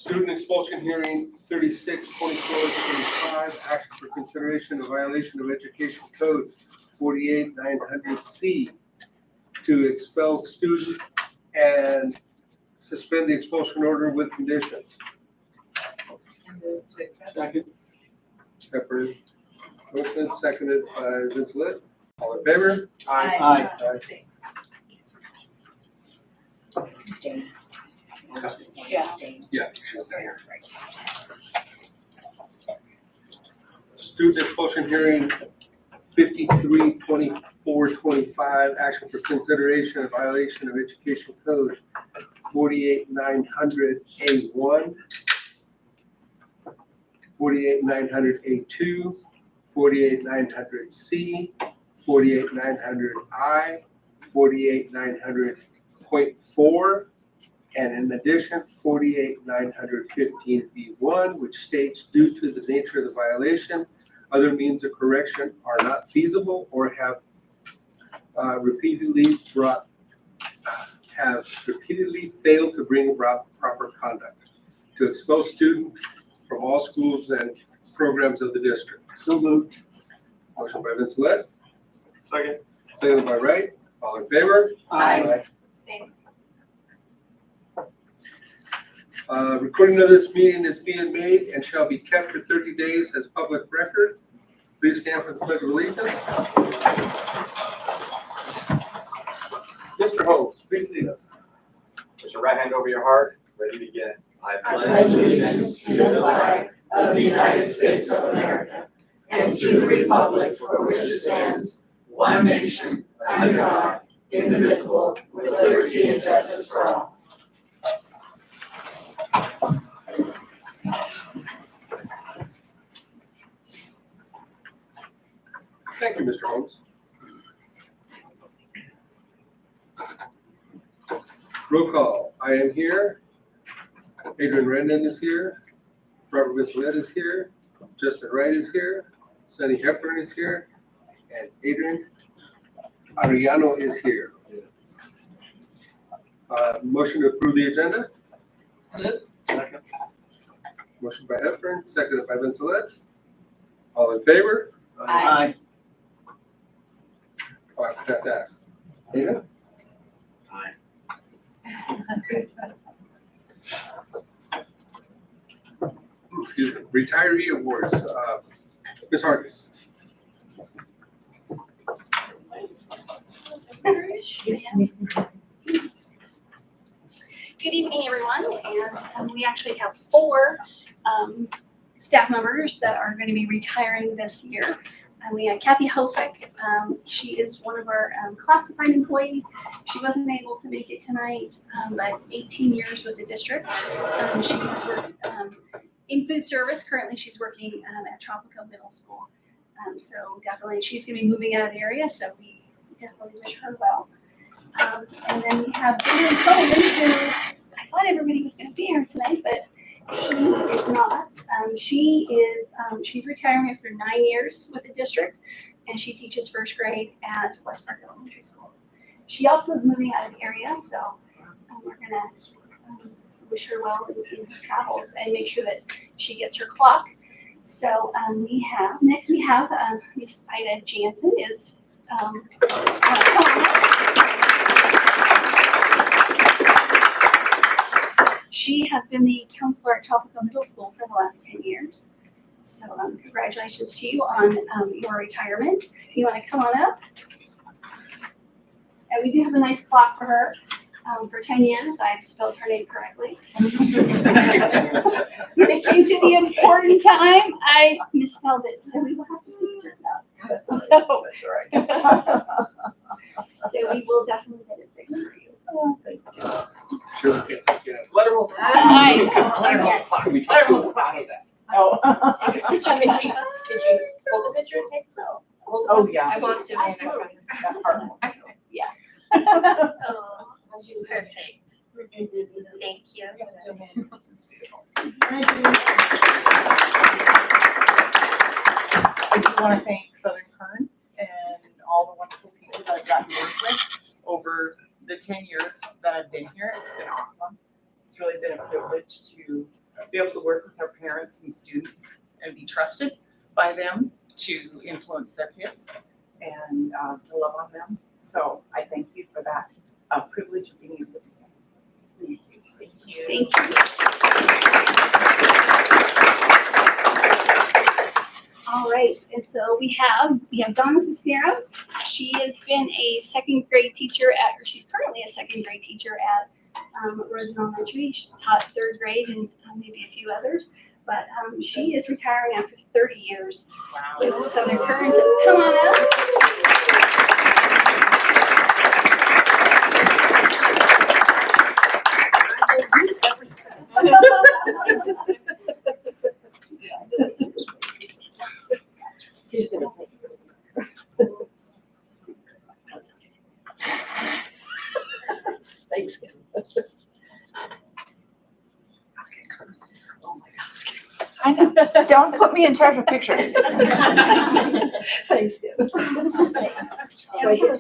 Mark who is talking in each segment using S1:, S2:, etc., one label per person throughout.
S1: Student expulsion hearing 36-24-25, action for consideration of violation of Education Code 48900C to expel student and suspend the expulsion order with conditions.
S2: Second.
S1: Pepper, motion seconded by Vince Litt. All in favor?
S2: Aye.
S3: Abstain.
S2: Yeah.
S3: Abstain.
S1: Yeah. Student expulsion hearing 53-24-25, action for consideration of violation of Education Code 48900A1, 48900A2, 48900C, 48900I, 48900.4, and in addition, 48915B1, which states, due to the nature of the violation, other means of correction are not feasible or have repeatedly failed to bring about proper conduct, to expel students from all schools and programs of the district.
S2: So moved.
S1: Motion by Vince Litt,
S2: Second.
S1: seconded by Wright. All in favor?
S2: Aye.
S1: Recording of this meeting is being made and shall be kept for 30 days as public record. Please stand for the pledge of allegiance. Mr. Holmes, please lead us.
S4: Put your right hand over your heart, ready to begin. I
S5: pledge allegiance to the flag of the United States of America and to the republic for which it stands, one nation, under God, indivisible, with liberty and justice for all.
S1: Thank you, Mr. Holmes. Roll call. I am here. Adrian Rendon is here. Robert Vincelette is here. Justin Wright is here. Sunny Hepburn is here. And Adrian Arellano is here. Motion to approve the agenda.
S2: Second.
S1: Motion by Hepburn, seconded by Vincelette. All in favor?
S2: Aye.
S1: Oh, I forgot to ask. Ada?
S4: Aye.
S1: Excuse me. Retiree awards. Ms. Hargis.
S6: Good evening, everyone, and we actually have 4 staff members that are going to be retiring this year. We have Kathy Hofick. She is one of our classified employees. She wasn't able to make it tonight, but 18 years with the district. She has worked in food service. Currently, she's working at Tropico Middle School. So definitely, she's going to be moving out of the area, so we definitely wish her well. And then we have Julie Cohen, who I thought everybody was going to be here tonight, but she is not. She's retiring after 9 years with the district, and she teaches first grade at West Park Elementary School. She also is moving out of the area, so we're going to wish her well in her travels and make sure that she gets her clock. So next we have Miss Ida Jansen is She has been the counselor at Tropico Middle School for the last 10 years. So congratulations to you on your retirement. You want to come on up? And we do have a nice clock for her for 10 years. I've spelled her name correctly. When it came to the important time, I misspelled it. So we will have to fix it up.
S5: That's all right.
S6: So we will definitely get it fixed for you.
S1: Sure.
S4: Let her roll.
S6: Nice.
S4: Let her roll.
S6: Yes.
S4: We talked about that.
S5: Oh.
S3: Can she hold the picture and take so?
S5: Oh, yeah.
S3: I want to.
S5: That part.
S3: Oh, she's perfect. Thank you.
S5: I do want to thank Southern Kern and all the wonderful people that I've gotten to work with over the 10 years that I've been here. It's been awesome. It's really been a privilege to
S7: be able to work with our parents and students and be trusted by them to influence their kids and to love on them. So I thank you for that privilege of being able to do that.
S3: Thank you.
S6: Thank you. All right, and so we have Donna Cisneros. She has been a second grade teacher or she's currently a second grade teacher at Rosen Elementary. She taught third grade and maybe a few others, but she is retiring after 30 years with Southern Current. So come on up.
S3: She's gonna say. Thanks.
S8: I know. Don't put me in charge of pictures.
S3: Thanks, Kim.
S6: It's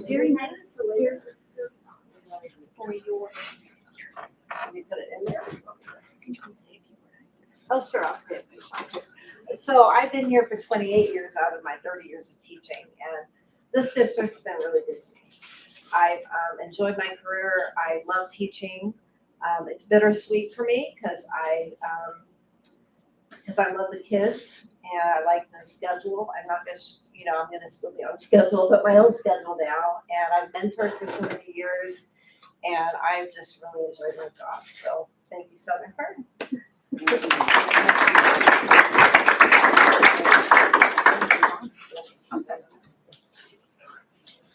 S6: very nice to hear for your.
S3: Let me put it in there. Oh, sure, I'll say it. So I've been here for 28 years out of my 30 years of teaching, and this district's been really good to me. I've enjoyed my career. I love teaching. It's bittersweet for me because I love the kids and I like the schedule. I'm not just, I'm going to still be on schedule, but my own schedule now. And I've mentored for so many years, and I've just really enjoyed my job. So thank you, Southern Current.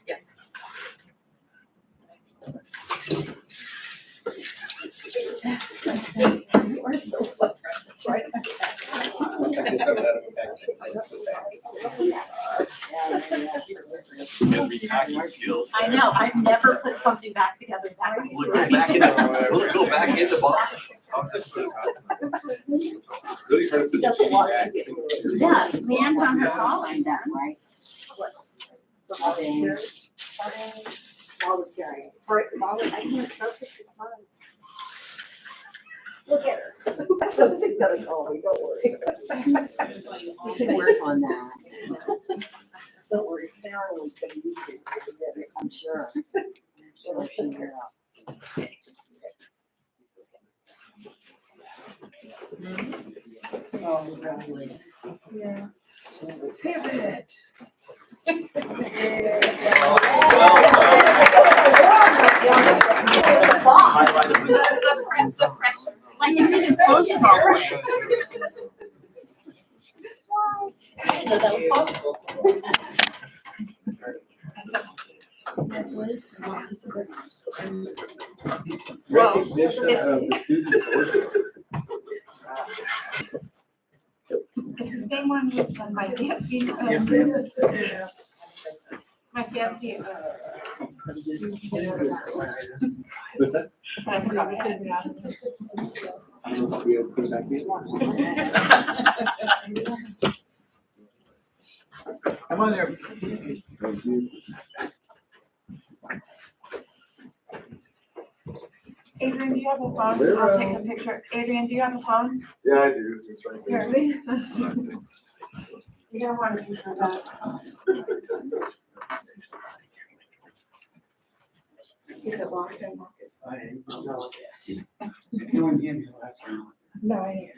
S7: Yes.
S3: You are so fun. Right.
S7: I know, I've never put something back together that way.
S2: We'll go back in the box.
S1: Really hard to put the
S3: Doesn't
S1: CD
S3: want
S1: back.
S3: to get rid of it.
S7: Yeah, Leanne's on her calling that, right?
S3: Voluntary. I can't sew for 6 months.
S6: Look at her.
S3: She's gonna call me, don't worry.
S5: You can work on that.
S3: Don't worry, Sarah will be easy, I'm sure.
S5: She'll figure it out. Oh, congratulations.
S3: Yeah.
S8: Pivot.
S6: The prince of pressure.
S7: Like you didn't close it all the way.
S1: Recognition of the student work.
S8: It's the same one with my fancy.
S2: Yes, ma'am.
S8: My fancy.
S1: What's that?
S8: I forgot to figure it out.
S1: I don't know if we have to put it back in.
S2: Come on there.
S1: Thank you.
S8: Adrian, do you have a phone? I'll take a picture. Adrian, do you have a phone?
S4: Yeah, I do, it's right there.
S8: Here. You don't want to do that. Is it locked and locked? No, I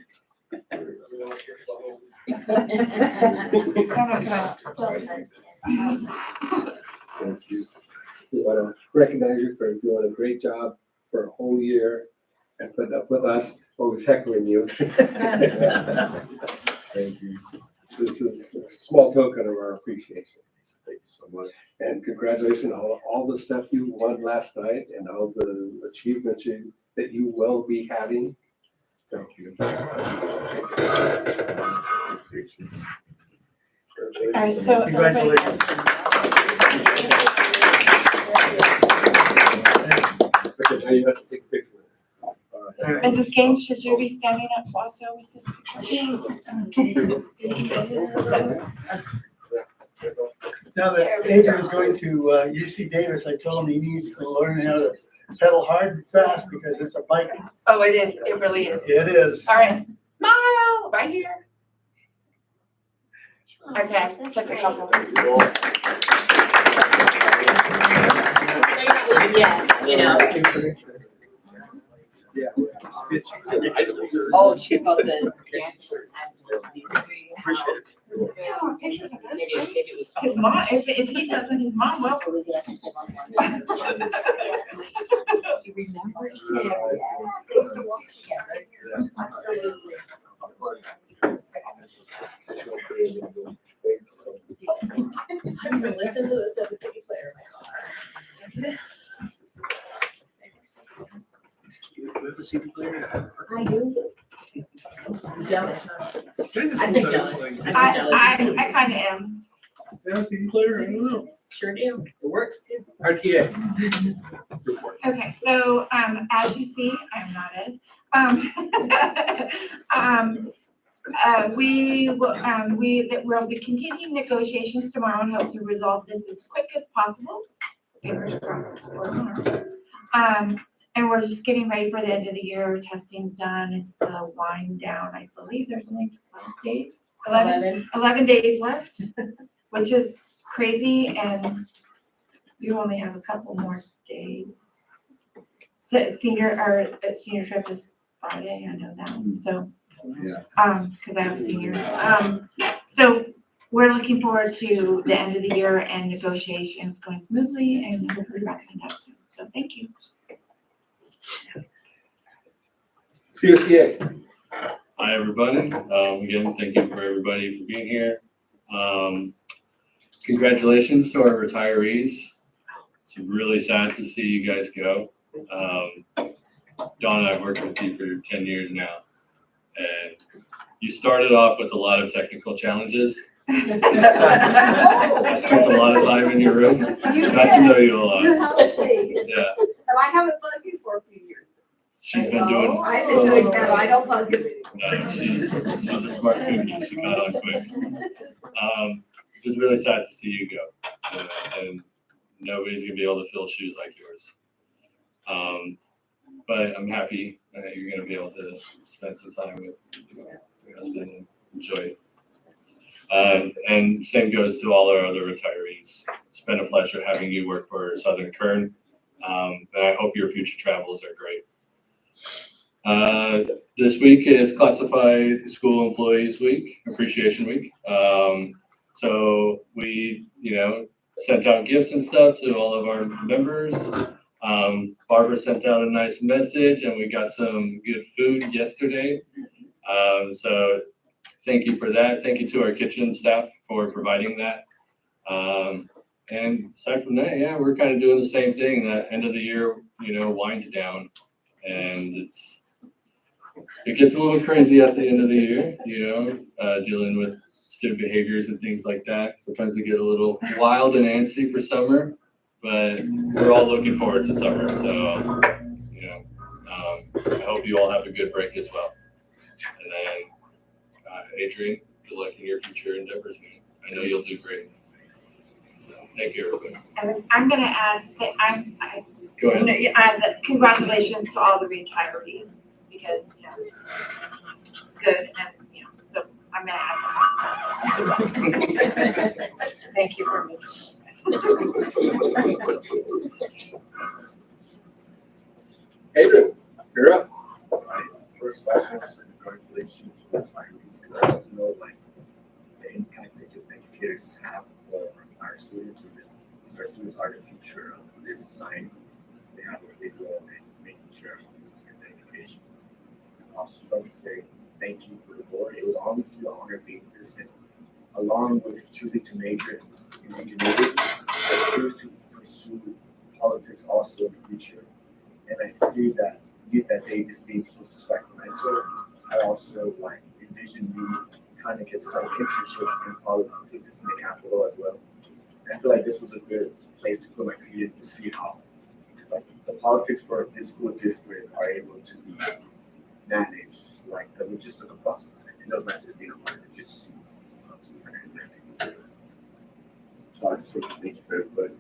S1: Thank you. We want to recognize you for doing a great job for a whole year and putting up with us always heckling you. Thank you. This is a small token of our appreciation. Thank you so much. And congratulations on all the stuff you won last night and all the achievements that you will be having. Thank you.
S8: All right, so.
S2: Congratulations.
S1: Okay, now you have to take a picture.
S8: Mrs. Gaines, should you be standing up also with this picture?
S9: Now that Adrian is going to UC Davis, I told him he needs to learn how to pedal hard and fast because it's a bike.
S8: Oh, it is, it really is.
S9: It is.
S8: All right, Smile, right here. Okay,
S3: That's
S8: took a
S3: great.
S8: couple.
S5: Yeah, you know. Oh, she's got the dance.
S9: Appreciate it.
S8: Yeah, I want pictures of this.
S5: Maybe it was.
S8: His mom, if he doesn't, his mom will.
S5: He remembers him. Absolutely. Listen to this at the city player. I do. Jealous. I think jealous.
S8: I kind of am.
S1: Yeah, CD player, I don't know.
S5: Sure do. It works too.
S1: RTA. Report.
S8: Okay, so, as you see, I'm not Ed. We'll be continuing negotiations tomorrow and hope to resolve this as quick as possible. Fingers crossed. And we're just getting ready for the end of the year. Testing's done. It's the wind down. I believe there's only 12 days, 11 days left, which is crazy. And you only have a couple more days. So senior trip is Friday. I know that one. So,
S1: Yeah.
S8: because I have a senior. So we're looking forward to the end of the year and negotiations going smoothly and hopefully wrapping it up soon. So thank you.
S1: CSEA.
S10: Hi, everybody. Again, thank you for everybody for being here. Congratulations to our retirees. It's really sad to see you guys go. Dawn and I have worked with you for 10 years now, and you started off with a lot of technical challenges. I spent a lot of time in your room. Got to know you a lot.
S3: You helped me.
S10: Yeah,
S3: And I haven't bugged you for a few years.
S10: she's been doing
S3: I've
S10: so
S3: been doing
S10: much.
S3: that, I don't bug you.
S10: No, she's a smart cookie. She got on quick. Just really sad to see you go, and nobody's gonna be able to fill shoes like yours. But I'm happy that you're gonna be able to spend some time with your husband and enjoy it. And same goes to all our other retirees. It's been a pleasure having you work for Southern Kern, and I hope your future travels are great. This week is Classified School Employees Week, Appreciation Week. So we, sent out gifts and stuff to all of our members. Barbara sent out a nice message and we got some good food yesterday. So thank you for that. Thank you to our kitchen staff for providing that. And aside from that, yeah, we're kind of doing the same thing. That end of the year, wind down, and it gets a little crazy at the end of the year, dealing with student behaviors and things like that. Sometimes we get a little wild and antsy for summer, but we're all looking forward to summer. So, I hope you all have a good break as well. And then, Adrian, good luck in your future endeavors, man. I know you'll do great. So, thank you, everybody.
S8: And I'm gonna add that
S10: Go ahead.
S8: congratulations to all the retirees because, good and, so I'm gonna add that. So, thank you for me.
S1: Adrian, you're up.
S11: First question, congratulations to the retirees, because I just know the impact that your educators have for our students, since our students are the future of this society, they have a big role in making sure our students get their education. I also like to say thank you for the board. It was honestly an honor being in this sense, along with choosing to major in engineering. I choose to pursue politics also in the future, and I see that they just being close to Sacramento. I also envision me trying to get some internships in politics in the capital as well. And I feel like this was a good place to put my feet in to see how the politics for this school district are able to be managed, the logistical process. And those nice to be on it, just to see so I just say thank you for everybody.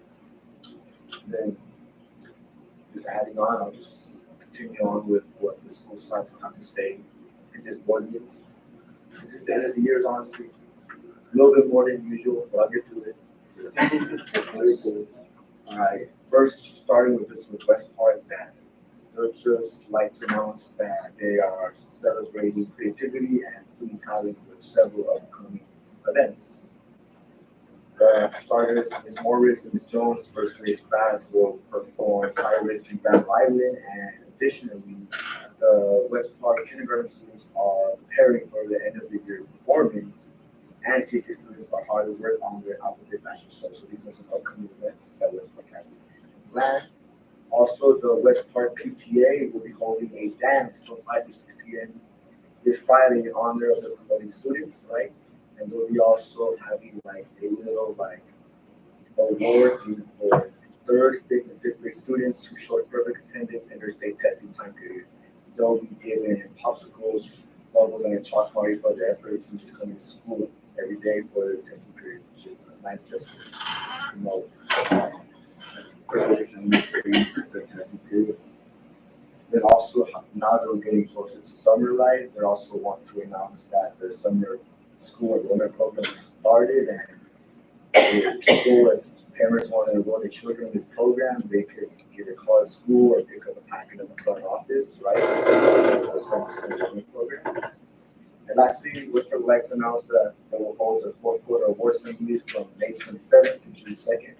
S11: And then just adding on, I'll just continue on with what the school sites have to say. in just 1 year. Since it's the end of the year, honestly a little bit more than usual, but I'll get through it. Very cool. Alright, first starting with this West Park band. They'd just like to announce that they are celebrating creativity and student talent with several upcoming events. The starters, Ms. Morris and Ms. Jones' first grade class will perform fire rescue band violin, and additionally, the West Park kindergarten students are preparing for the end of the year performance, and TK students are hard at work on their alphabet fashion show. So these are some upcoming events that West Park has planned. Also, the West Park PTA will be holding a dance from 5 to 6 p.m. this Friday in honor of the promoting students, right? And they'll be also having like a little like award for third, fifth, and fifth grade students who showed perfect attendance in their state testing time period. They'll be given popsicles, bubbles, and a chalk party for their efforts in just coming to school every day for the testing period, which is a nice gesture to promote. The testing period. Then also, now that we're getting closer to summer, right, they also want to announce that the summer school enrollment program started, and if people, if parents want to enroll their children in this program, they could either call a school or pick up a packet in the front office, right? The summer school enrollment program. And lastly, we would like to announce that they will hold the fourth quarter award ceremonies from May 27th to June 2nd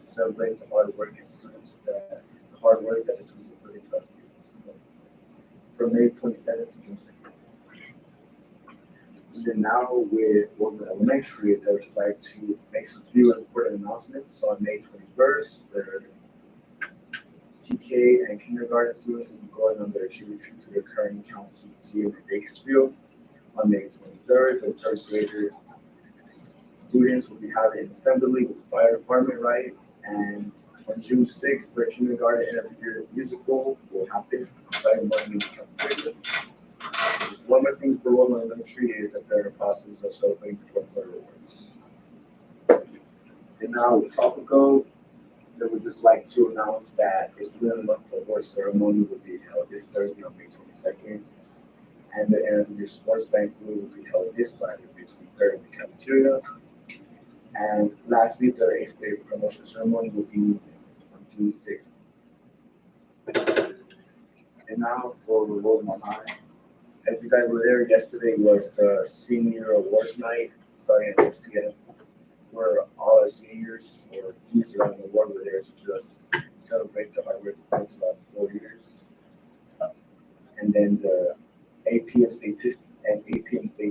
S11: to celebrate the hard work and students, the hard work that the students have put into. From May 27th to June 2nd. And then now with Woodland Elementary, they would like to make some few important announcements. So on May 21st, their TK and kindergarten students will be going on their trip to the Kearney County Museum in Bakersfield. On May 23rd, the third grader students will be having an assembly with the fire department, right? And on June 6th, their kindergarten end of the year musical will happen right in the cafeteria. One more thing for Woodland Elementary is that they're in the process of celebrating the 4th awards. And now with Tropico, they would just like to announce that the student month award ceremony will be held this Thursday on May 22nd. And the end of the sports banquet will be held this Friday, May 23rd in the cafeteria. And lastly, the 8th grade promotion ceremony will be on June 6th. And now for Rosemont High. As you guys were there, yesterday was the senior awards night starting at 6 p.m. Where all our seniors or seniors around the world were there to just celebrate the hard work of about 4 years. And then the AP and state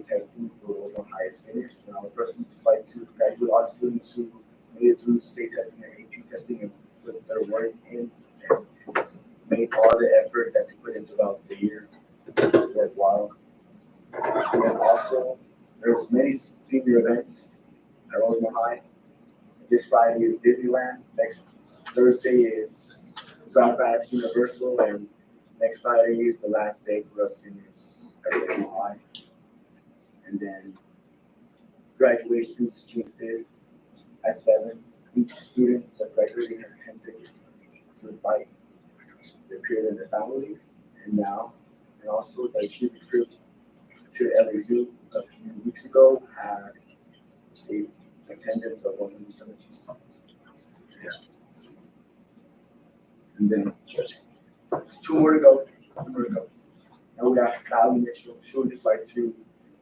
S11: testing for Rosemont Highest finished. And I would personally just like to congratulate all the students who made it through state testing and AP testing and put their work in and made all the effort that they put in throughout the year worthwhile. And then also, there's many senior events at Rosemont High. This Friday is Disneyland. Next Thursday is Grand Rapids Universal, and next Friday is the last day for us seniors at Rosemont High. And then graduation is June 5th at 7. Each student that's graduating has 10 tickets to invite their peers and their family. And also the trip to LA Zoo a few weeks ago had a attendance of 117 students. Yeah. And then there's 2 more to go. And we got Valley Mitchell. She would just like to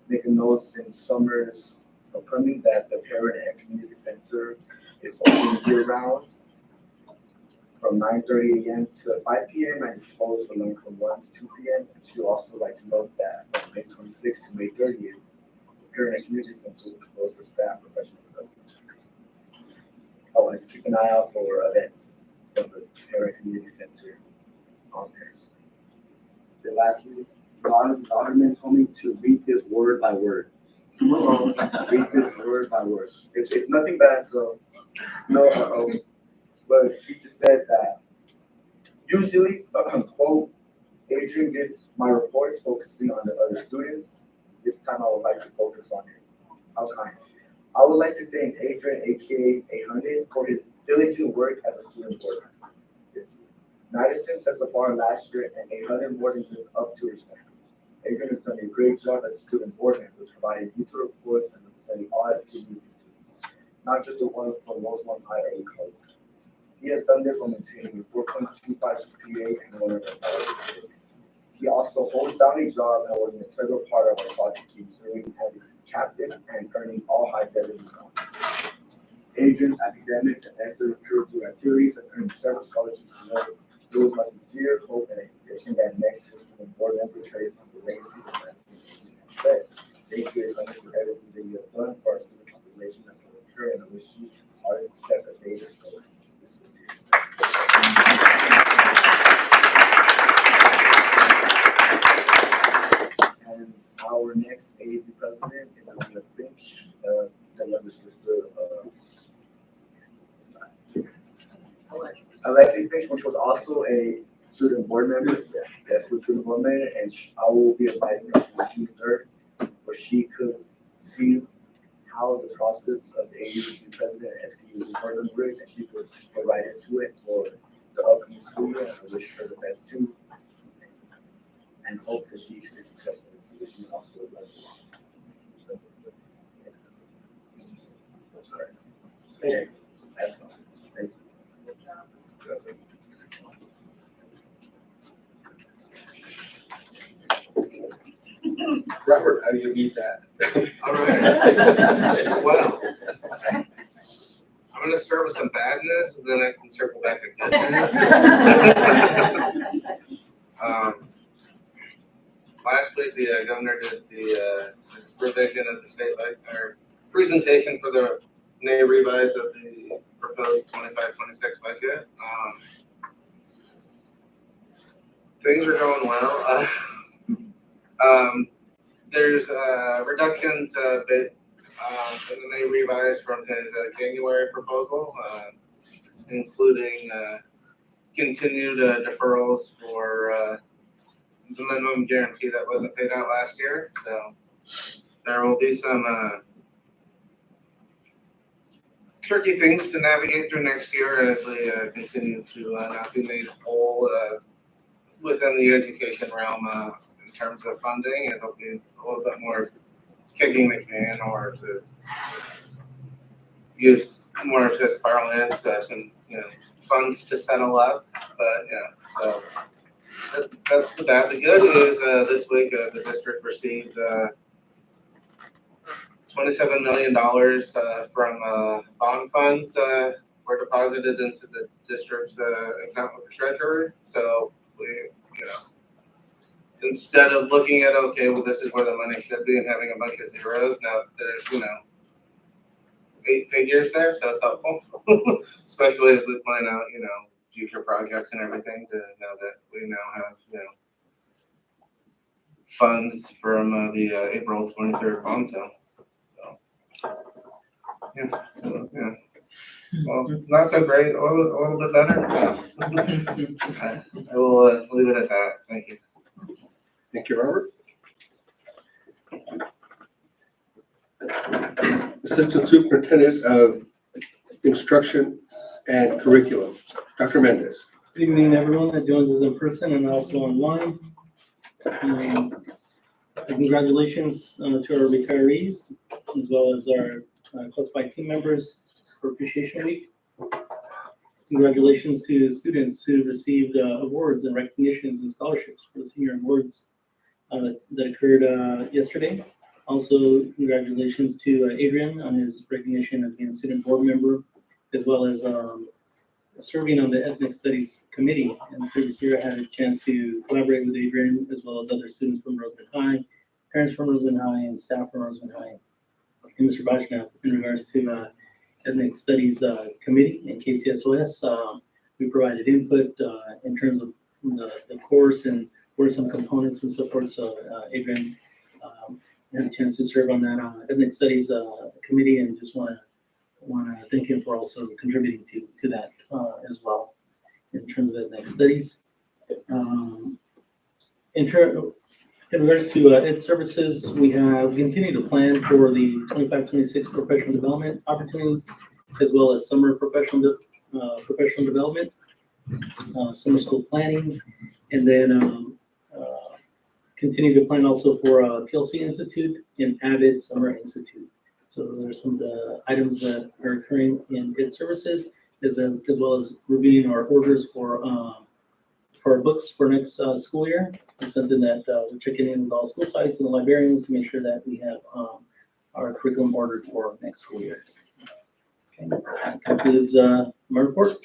S11: make a note since summer is upcoming that the Parent and Community Center is open year round from 9:30 a.m. to 5 p.m. and it's closed from 1 to 2 p.m. And she would also like to note that from May 26th to May 30th, the Parent and Community Center will be closed for staff professional development. I wanted to keep an eye out for events from the Parent Community Center on Parents. Then lastly, the Alderman told me to read this word by word. Read this word by word. It's nothing bad, so no. But he just said that usually, quote, Adrian gets my reports focusing on the other students. This time I would like to focus on him. How kind. I would like to thank Adrian, aka 800, for his diligent work as a student worker. Madison set the bar last year, and 800 wasn't lived up to his standards. Adrian has done a great job as student board member, providing detailed reports and representing all SKUSD students, not just the ones from Rosemont High or college. He has done this while maintaining a 4.25 GPA and one of the He also holds down a job and was an integral part of our soccer team, serving as a captain and earning all high designation honors. Adrian's academics and extracurricular activities have earned several scholarships. It was my sincere hope and expectation that next year's student board member carries on the legacy of Nancy said. Thank you very much for everything that you have done for our student population as a career, and I wish you all the success at Davis. And our next ASB president is Alina Finch, the younger sister of Alexi Finch, which was also a student board member. Yes, was student board member, and I will be inviting her to the June 3rd, where she could see how the process of the ASB president and SKU board member is, and she could get right into it for the upcoming school year. And I wish her the best too, and hope that she is successful in this position and also Thank you. That's all. Thank you.
S1: Robert, how do you eat that?
S12: All right. Wow. I'm gonna start with some bad news, and then I can circle back to good news. Last week, the governor did this revision of the state or presentation for the May revise of the proposed 25-26 budget. Things are going well. There's reductions in the May revise from his January proposal, including continued deferrals for the minimum guarantee that wasn't paid out last year. So there will be some tricky things to navigate through next year as we continue to not be made whole within the education realm in terms of funding. It'll be a little bit more kicking the can, or to use more of his parlance, some funds to settle up. But so that's the bad. The good is this week the district received $27 million from bond funds were deposited into the district's account with the treasurer. So we, instead of looking at, okay, well, this is where the money should be and having a bunch of zeros, now there's, 8 figures there. So it's helpful, especially as we plan out, future projects and everything, to know that we now have, funds from the April 23rd bond sale. Yeah. Well, not so great, a little bit better. I will leave it at that. Thank you.
S1: Thank you, Robert. Assistant Superintendent of Instruction and Curriculum, Dr. Mendez.
S13: Good evening, everyone that joins us in person and also online. Congratulations to our retirees, as well as our classified team members for Appreciation Week. Congratulations to students who received awards and recognitions and scholarships for the senior awards that occurred yesterday. Also, congratulations to Adrian on his recognition of being a student board member, as well as serving on the Ethnic Studies Committee. And the previous year, I had a chance to collaborate with Adrian, as well as other students from Roseman High, parents from Roseman High, and staff from Roseman High, and Mr. Bajna in regards to Ethnic Studies Committee and KCSOS. We provided input in terms of the course and what are some components and so forth. So Adrian had a chance to serve on that Ethnic Studies Committee, and just want to thank him for also contributing to that as well in terms of Ethnic Studies. In regards to Ed Services, we have continued to plan for the 25-26 professional development opportunities, as well as summer professional development, summer school planning, and then continue to plan also for PLC Institute and Avid Summer Institute. So there's some of the items that are occurring in its services, as well as reviewing our orders for our books for next school year. It's something that we're checking in with all school sites and the librarians to make sure that we have our curriculum ordered for next school year. Okay, that concludes my report.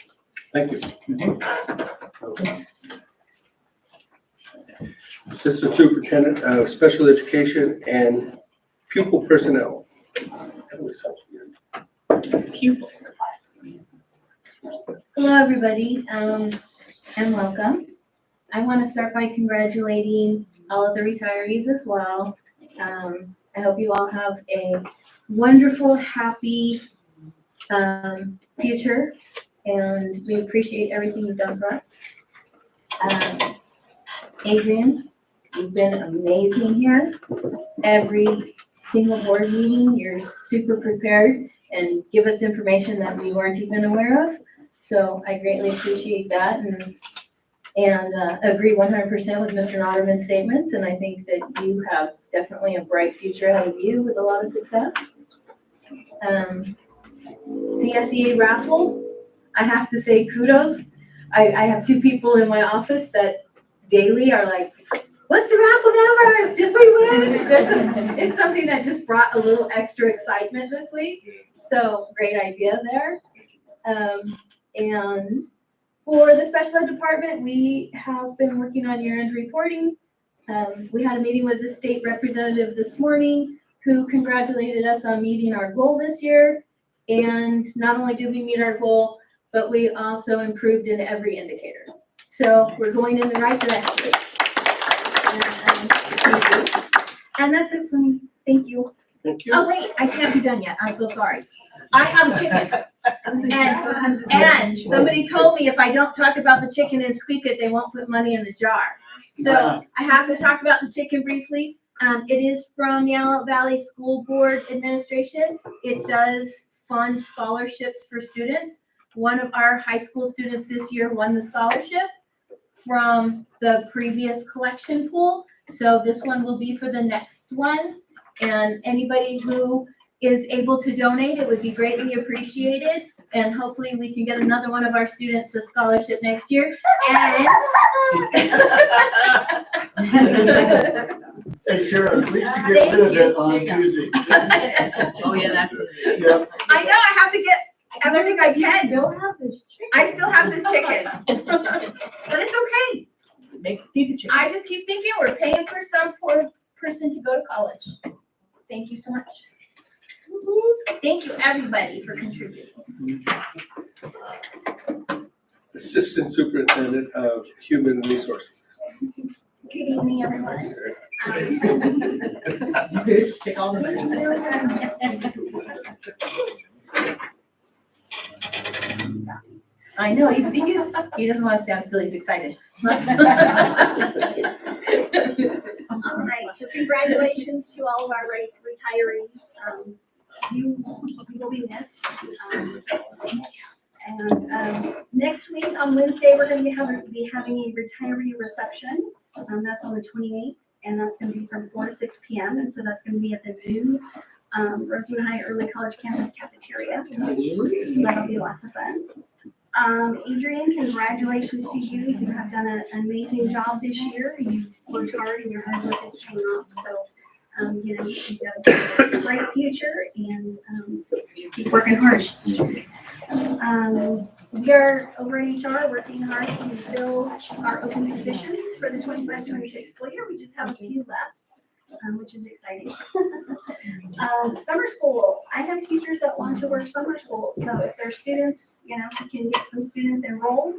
S1: Thank you.
S13: Okay.
S1: Assistant Superintendent of Special Education and Pupil Personnel.
S7: Pupil.
S14: Hello, everybody, and welcome. I want to start by congratulating all of the retirees as well. I hope you all have a wonderful, happy future, and we appreciate everything you've done for us. Adrian, you've been amazing here. Every single board meeting, you're super prepared and give us information that we weren't even aware of. So I greatly appreciate that and agree 100% with Mr. Notterman's statements. And I think that you have definitely a bright future ahead of you with a lot of success. CSEA raffle, I have to say kudos. I have two people in my office that daily are like, what's the raffle numbers? Did we win? It's something that just brought a little extra excitement this week. So great idea there. And for the special ed department, we have been working on year-end reporting. We had a meeting with the state representative this morning who congratulated us on meeting our goal this year. And not only did we meet our goal, but we also improved in every indicator. So we're going in the right direction. And that's it for me. Thank you.
S1: Thank you.
S5: Oh, wait, I can't be done yet. I'm so sorry. I have a chicken. And somebody told me if I don't talk about the chicken and squeak it, they won't put money in the jar. So I have to talk about the chicken briefly. It is from the Antelope Valley School Board Administration. It does fund scholarships for students. One of our high school students this year won the scholarship from the previous collection pool. So this one will be for the next one. And anybody who is able to donate, it would be greatly appreciated. And hopefully we can get another one of our students a scholarship next year. And
S9: Hey, Sharon, please get rid of it on Tuesday.
S7: Oh, yeah, that's.
S9: Yeah.
S5: I know, I have to get everything I can. I still have this chicken. But it's okay.
S7: Feed the chicken.
S5: I just keep thinking we're paying for some poor person to go to college. Thank you so much. Thank you, everybody, for contributing.
S1: Assistant Superintendent of Human Resources.
S14: Good evening, everyone.
S7: Take all the
S5: I know, he's thinking, he doesn't want to stand still, he's excited.
S14: All right, so congratulations to all of our retirees. You will be missed. Next week on Wednesday, we're going to be having a retiree reception. That's on the 28th, and that's going to be from 4 to 6 p.m. And so that's going to be at the new Rosewood High Early College Campus Cafeteria. So that'll be lots of fun. Adrian, congratulations to you. You have done an amazing job this year. You've worked hard and your hard work is paying off. So, you've got a great future and just keep working hard. We are over in HR working hard to fill our open positions for the 25-26 school year. We just have a few left, which is exciting. Summer school. I have teachers that want to work summer school. So if there's students, we can get some students enrolled.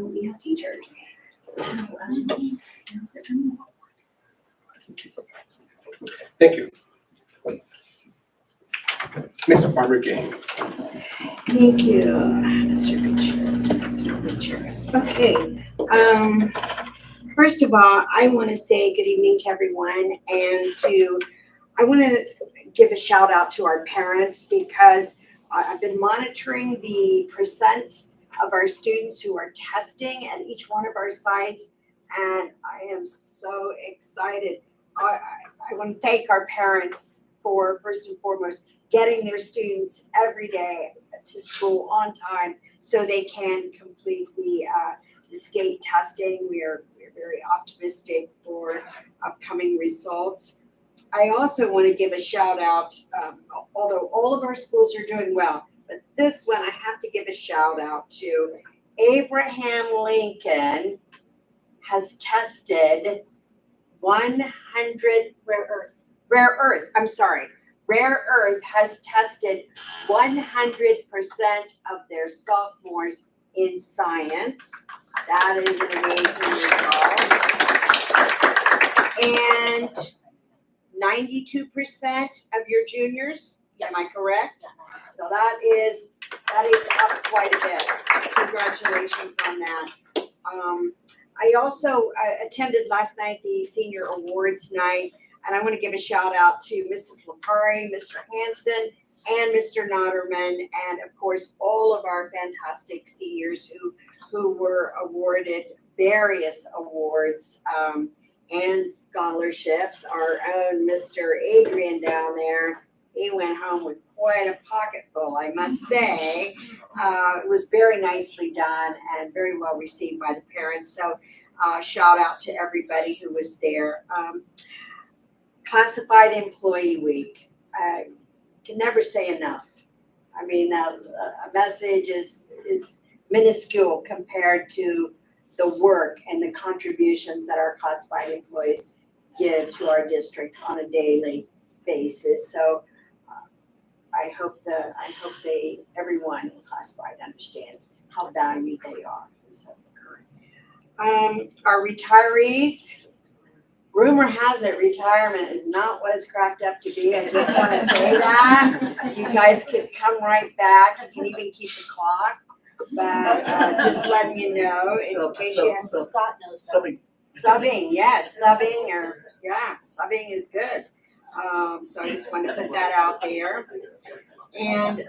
S14: We have teachers. So, that's it for me.
S1: Thank you. Ms. Barbara Gaines.
S15: Thank you, Mr. Gutierrez. Okay, first of all, I want to say good evening to everyone, and I want to give a shout out to our parents because I've been monitoring the percent of our students who are testing at each one of our sites, and I am so excited. I want to thank our parents for, first and foremost, getting their students every day to school on time so they can complete the state testing. We're very optimistic for upcoming results. I also want to give a shout out, although all of our schools are doing well, but this one I have to give a shout out to. Abraham Lincoln has tested 100 rare earth has tested 100% of their sophomores in science. That is an amazing result. And 92% of your juniors, am I correct? So that is up quite a bit. Congratulations on that. I also attended last night the senior awards night, and I want to give a shout out to Mrs. Lapari, Mr. Hanson, and Mr. Notterman, and of course all of our fantastic seniors who were awarded various awards and scholarships. Our own Mr. Adrian down there, he went home with quite a pocket full, I must say. It was very nicely done and very well received by the parents. So shout out to everybody who was there. Classified Employee Week. I can never say enough. I mean, a message is minuscule compared to the work and the contributions that our classified employees give to our district on a daily basis. So I hope everyone in classified understands how valued they are. So, our retirees, rumor has it retirement is not what it's cracked up to be. I just want to say that. You guys can come right back. You can even keep the clock. But just letting you know in case you have. Scott knows. Subbing, yes, subbing is good. So I just wanted to put that out there. And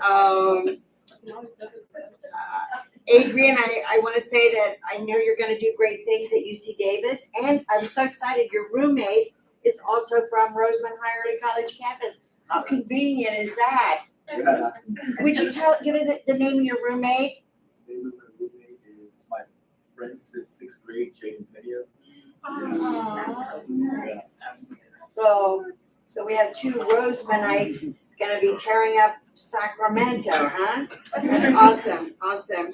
S15: Adrian, I want to say that I know you're going to do great things at UC Davis, and I'm so excited your roommate is also from Roseman Higher Early College campus. How convenient is that?
S11: Yeah.
S15: Would you give me the name of your roommate?
S11: The name of my roommate is my friend since 6th grade, Jaden Pedia.
S15: So we have two Rosemanites gonna be tearing up Sacramento, huh? That's awesome.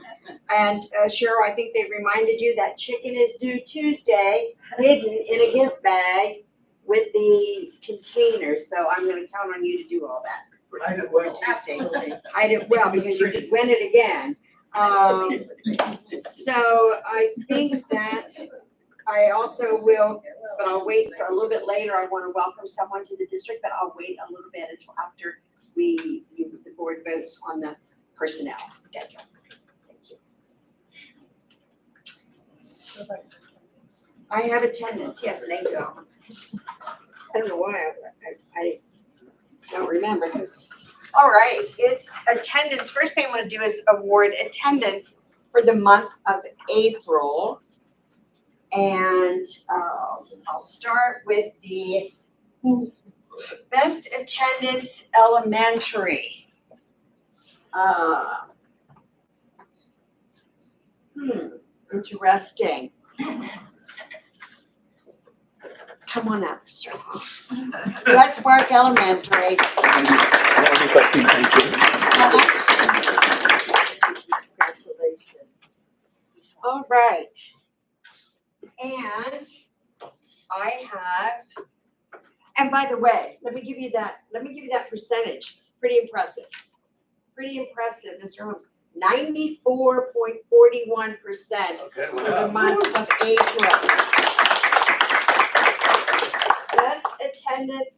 S15: And Cheryl, I think they've reminded you that chicken is due Tuesday, hidden in a gift bag with the containers. So I'm gonna count on you to do all that for Tuesday. I did well because you could win it again. So I think that I also will, but I'll wait for a little bit later. I want to welcome someone to the district, but I'll wait a little bit until after the board votes on the personnel schedule. Thank you. I have attendance. Yes, thank you. I don't know why I don't remember because. All right, it's attendance. First thing I'm going to do is award attendance for the month of April. And I'll start with the best attendance elementary. Interesting. Come on up, Mr. Holmes. Westmark Elementary. Congratulations. All right. And I have, and by the way, let me give you that percentage. Pretty impressive, Mr. Holmes. 94.41% for the month of April. Best attendance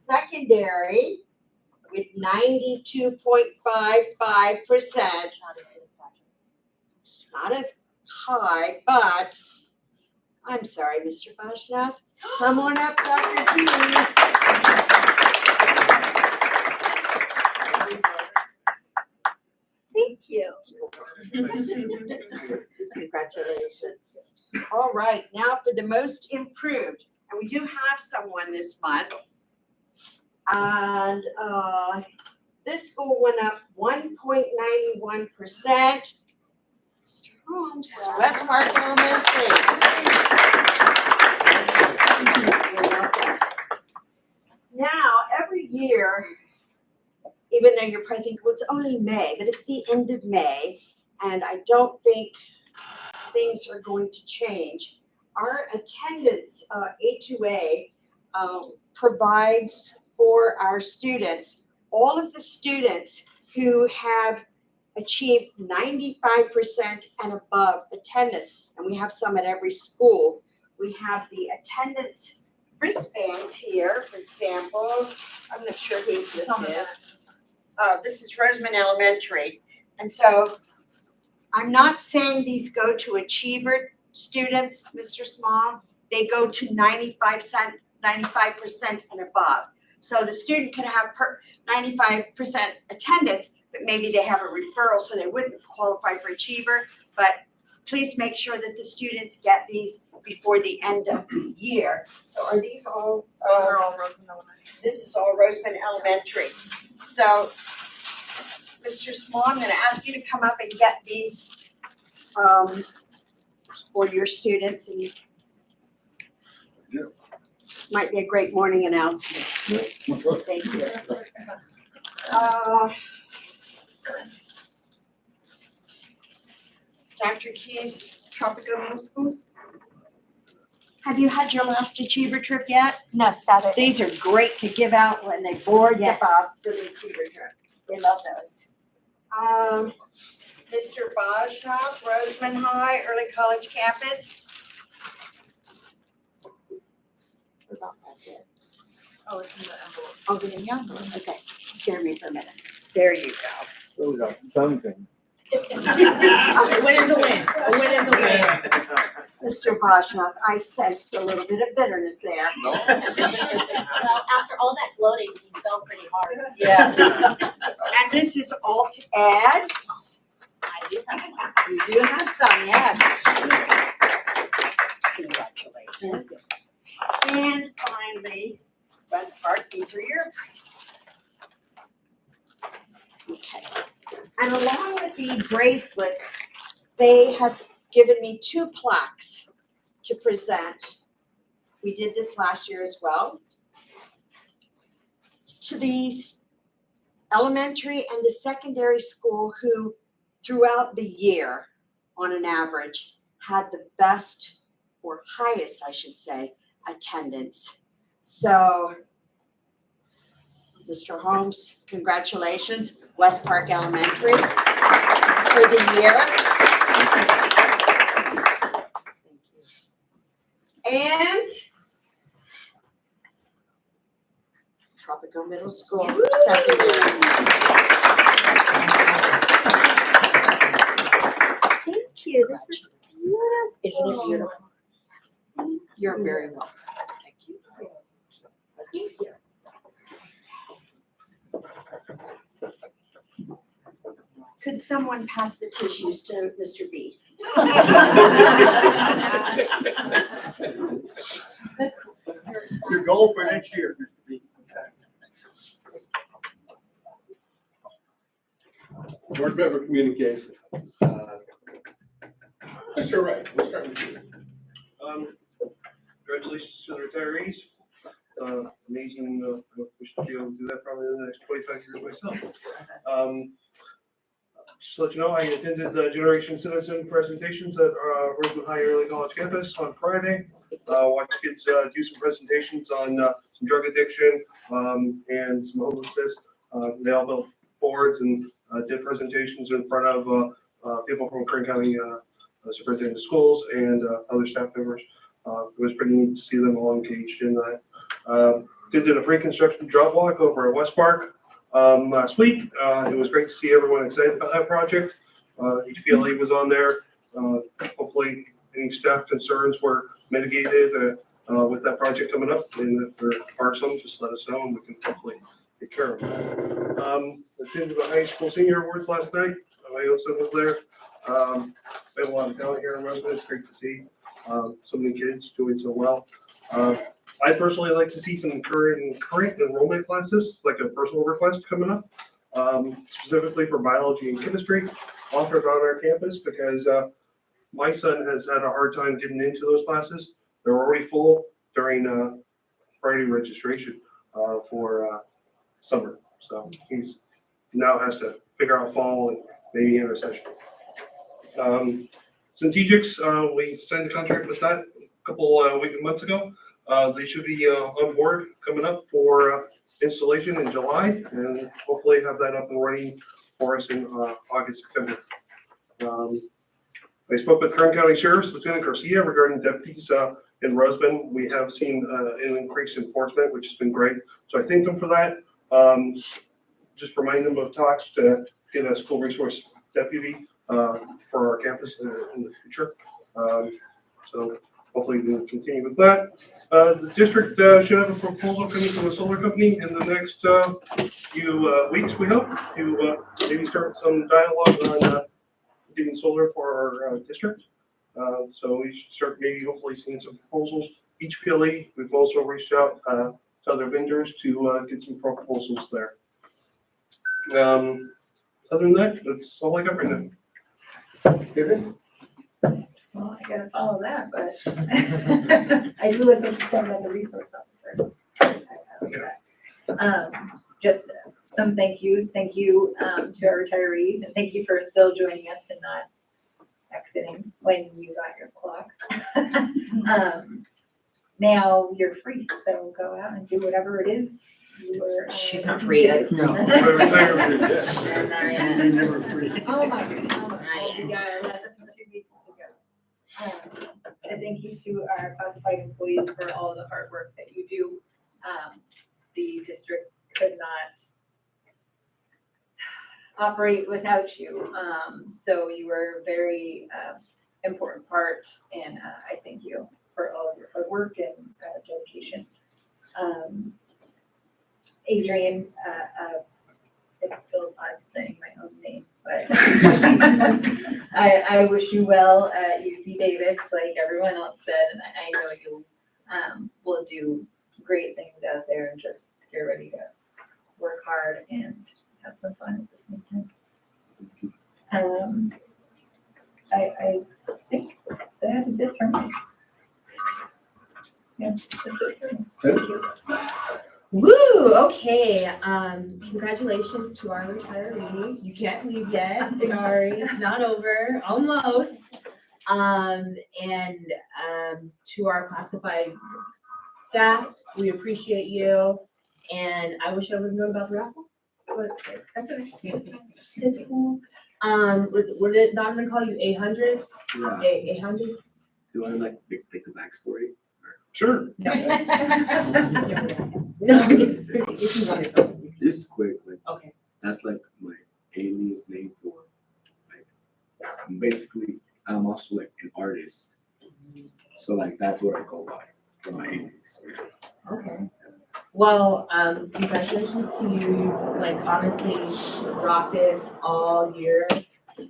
S15: secondary with 92.55%. Not as high, but I'm sorry, Mr. Bashnath. Come on up, Dr. Keys.
S6: Thank you.
S15: Congratulations. All right, now for the most improved, and we do have someone this month. And this school went up 1.91%. Mr. Holmes, West Park Elementary. You're welcome. Now, every year, even though you're probably thinking, well, it's only May, but it's the end of May, and I don't think things are going to change. Our attendance, A2A, provides for our students, all of the students who have achieved 95% and above attendance, and we have some at every school. We have the attendance wristbands here, for example. I'm not sure whose this is. This is Roseman Elementary. And so I'm not saying these go to achiever students, Mr. Small. They go to 95% and above. So the student could have 95% attendance, but maybe they have a referral, so they wouldn't qualify for achiever. But please make sure that the students get these before the end of the year. So are these all?
S7: They're all Roseman Elementary.
S15: This is all Roseman Elementary. So, Mr. Small, I'm gonna ask you to come up and get these for your students, and might be a great morning announcement. Thank you. Dr. Keyes, Tropico Middle Schools? Have you had your last achiever trip yet?
S3: No, Saturday.
S15: These are great to give out when they board the
S3: Yes.
S15: bus for the achiever trip.
S3: They love those.
S15: Mr. Bajnov, Roseman High, Early College Campus.
S7: Oh, it's in the envelope.
S15: Oh, the envelope, okay, scared me for a minute. There you go.
S11: So we got something.
S5: A win is a win. A win is a win.
S15: Mr. Bajnov, I sensed a little bit of bitterness there.
S2: No?
S5: Well, after all that gloating, you fell pretty hard.
S15: Yes. And this is all to add.
S5: I do have one.
S15: You do have some, yes. Congratulations. And finally, West Park, these are your prizes. Okay. And along with the bracelets, they have given me 2 plaques to present. We did this last year as well. To the elementary and the secondary school who throughout the year, on an average, had the best or highest, I should say, attendance. So, Mr. Holmes, congratulations, West Park Elementary for the year. Thank you. And Tropico Middle School Secondary.
S14: Thank you. This is beautiful.
S15: Isn't it beautiful? You're very welcome. Thank you. Thank you. Could someone pass the tissues to Mr. B?
S9: Your goal for next year, Mr. B.
S1: Board member communication. Mr. Wright, we'll start with you.
S16: Congratulations to the retirees. Amazing, I wish to be able to do that probably in the next 25 years myself. Just to let you know, I attended the Generation Citizen presentations at Roseman High Early College campus on Friday. Watched kids do some presentations on some drug addiction and some homelessness. They all built boards and did presentations in front of people from Kern County Superintendent of Schools and other staff members. It was pretty neat to see them all engaged in that. Did a pre-construction drop walk over at West Park last week. It was great to see everyone excited about that project. HPLA was on there. Hopefully any staff concerns were mitigated with that project coming up. And if there are some, just let us know and we can hopefully take care of them. Attended the high school senior awards last night. My own son was there. We have a lot of talent here in Roseman. It's great to see. so many kids doing so well. I personally like to see some current enrollment classes, like a personal request coming up, specifically for biology and chemistry offered on our campus, because my son has had a hard time getting into those classes. They're already full during priority registration for summer. So he's now has to figure out fall and maybe intersession. Synthegics, we signed a contract with that a couple months ago. They should be on board coming up for installation in July, and hopefully have that up and running for us in August, September. I spoke with Kern County Sheriff's Lieutenant Garcia regarding deputies in Rosebud. We have seen an increased enforcement, which has been great. So I thank them for that. Just remind them of talks to get a school resource deputy for our campus in the future. So hopefully we can continue with that. The district should have a proposal coming from a solar company in the next few weeks, we hope, to maybe start some dialogue on getting solar for our district. So we should start maybe hopefully seeing some proposals. Each PLE, we've also reached out to other vendors to get some proposals there. Other than that, that's all I got right now. David?
S8: Well, I gotta follow that, but I do live in December as a resource officer. Just some thank yous. Thank you to our retirees, and thank you for still joining us and not exiting when you got your clock. Now you're free, so go out and do whatever it is you were.
S5: She's not free yet.
S9: No.
S8: You're
S9: never free.
S8: Oh my God. We got less than 2 weeks to go. And thank you to our classified employees for all the hard work that you do. The district could not operate without you. So you were a very important part, and I thank you for all of your hard work and dedication. Adrian, it feels odd saying my own name, but I wish you well at UC Davis, like everyone else said, and I know you will do great things out there, and just get ready to work hard and have some fun at the same time. I think that is it for me. Yeah, that's it for me. Thank you.
S5: Woo, okay. Congratulations to our retiree. You can't leave yet. Sorry, it's not over. Almost. And to our classified staff, we appreciate you. And I wish I would have known about the raffle, but that's okay. It's cool. Would it not gonna call you 800?
S11: Yeah.
S5: 800?
S11: Do you want to like make a backstory?
S16: Sure.
S5: No. No. If you want to.
S11: Just quick, like
S5: Okay.
S11: that's like my alias name for like basically I'm also like an artist. So like that's what I go by for my alias.
S5: Okay. Well, congratulations to you. You've like honestly rocked it all year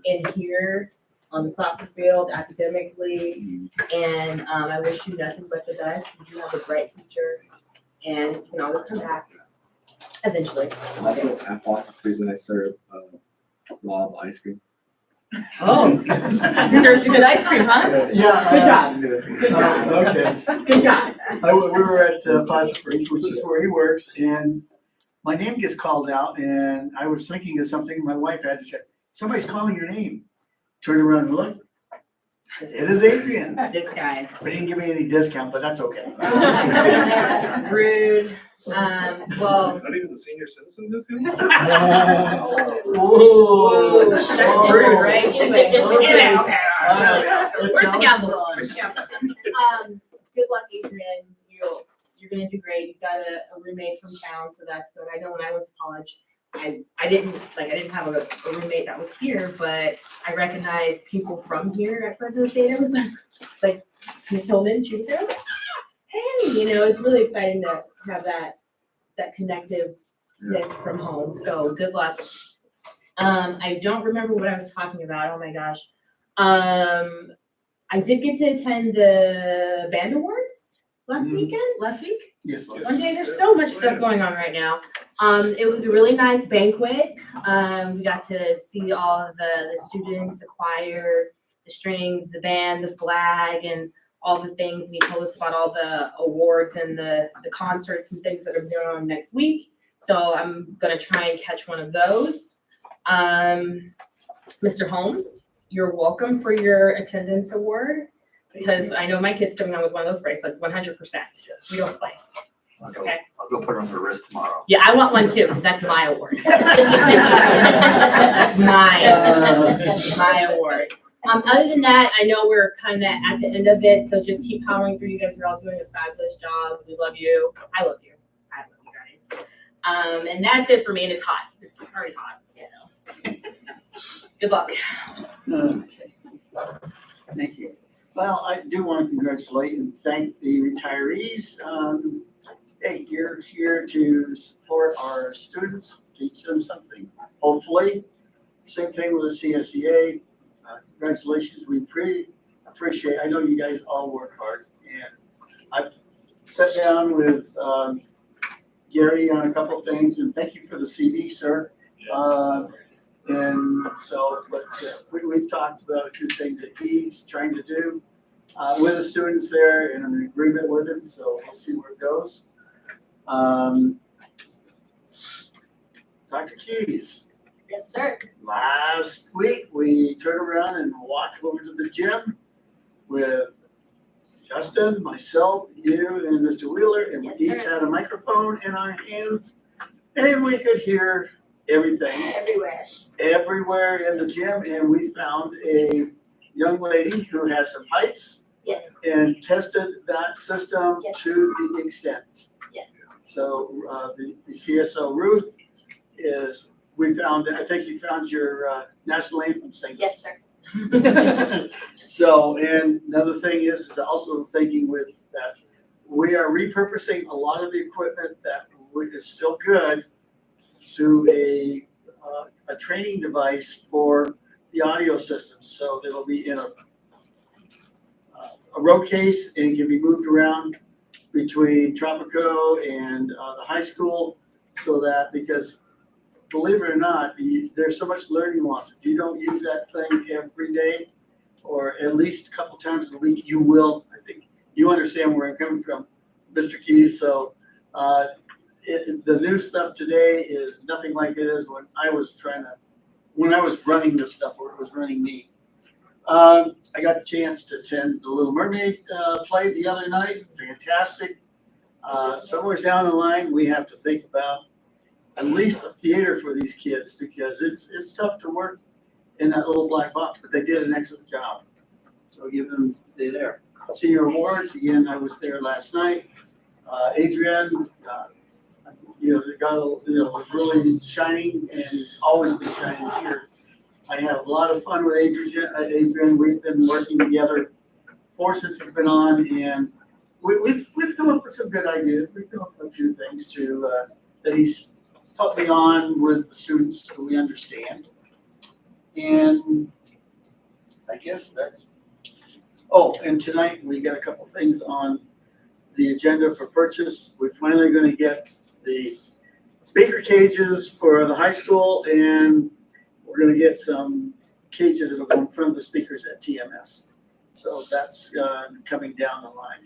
S5: in here on the soccer field, academically, and I wish you nothing but the best. You have a bright future, and you can always come back eventually.
S11: Also at Foster Freeze when I serve raw ice cream.
S5: Oh, serves you good ice cream, huh?
S9: Yeah.
S5: Good job.
S9: Good job. Okay.
S5: Good job.
S9: We were at Foster Freeze, which is where he works, and my name gets called out, and I was thinking of something. My wife had to say, "Somebody's calling your name." Turn around and look. It is Adrian.
S5: This guy.
S9: But he didn't give me any discount, but that's okay.
S5: Rude. Well.
S16: Not even the senior citizen discount?
S5: Whoa. That's rude, right? Anyway, okay. Where's the gavel? Where's the gavel? Good luck, Adrian. You're gonna do great. You've got a roommate from town, so that's good. I know when I went to college, I didn't have a roommate that was here, but I recognized people from here at Fresno State. I was like Miss Hillman, she was there. I was like, hey, it's really exciting to have that connectiveness from home. So good luck. I don't remember what I was talking about. Oh my gosh. I did get to attend the band awards last week.
S9: Yes.
S5: One day, there's so much stuff going on right now. It was a really nice banquet. We got to see all of the students, the choir, the strings, the band, the flag, and all the things. And he told us about all the awards and the concerts and things that are going on next week. So I'm gonna try and catch one of those. Mr. Holmes, you're welcome for your attendance award, because I know my kid's coming home with one of those bracelets, 100%. We don't play.
S2: I'll go,
S5: Okay.
S2: I'll go put it on her wrist tomorrow.
S5: Yeah, I want one too, because that's my award. That's my award. Other than that, I know we're kind of at the end of it, so just keep powering through. You guys are all doing a fabulous job. We love you. I love you. I love you guys. And that's it for me, and it's hot. It's already hot, so. Good luck.
S9: Okay. Thank you. Well, I do want to congratulate and thank the retirees. Hey, you're here to support our students, teach them something, hopefully. Same thing with the CSEA. Congratulations, we appreciate, I know you guys all work hard. And I've sat down with Gary on a couple of things, and thank you for the CD, sir. And so, but we've talked about a few things that he's trying to do with the students there, and I'm in agreement with him, so we'll see where it goes. Dr. Keys.
S14: Yes, sir.
S9: Last week, we turned around and walked over to the gym with Justin, myself, you, and Mr. Wheeler, and we each had a microphone in our hands, and we could hear everything. Everywhere in the gym, and we found a young lady who has some pipes.
S14: Yes.
S9: And tested that system to the extent.
S14: Yes.
S9: So the CSO Ruth is, I think you found your national anthem singer.
S14: Yes, sir.
S9: So, and another thing is also thinking with that, we are repurposing a lot of the equipment that is still good to a training device for the audio system. So it'll be in a road case and can be moved around between Tropico and the high school, so that, because believe it or not, there's so much learning loss. If you don't use that thing every day, or at least a couple times a week, you will. I think you understand where I'm coming from, Mr. Keys. So the new stuff today is nothing like it is when I was running this stuff, or it was running me. I got the chance to attend the Little Mermaid play the other night. Fantastic. Somewhere down the line, we have to think about at least a theater for these kids, because it's tough to work in that little black box, but they did an excellent job. So give them there. Senior awards, again, I was there last night. Adrian, was really shining, and he's always been shining here. I have a lot of fun with Adrian. We've been working together. Forces has been on, and we've come up with some good ideas. We've come up with a few things that he's helped me on with the students, so we understand. And I guess that's. Oh, and tonight we got a couple things on the agenda for purchase. We're finally going to get the speaker cages for the high school, and we're going to get some cages that'll go in front of the speakers at TMS. So that's coming down the line.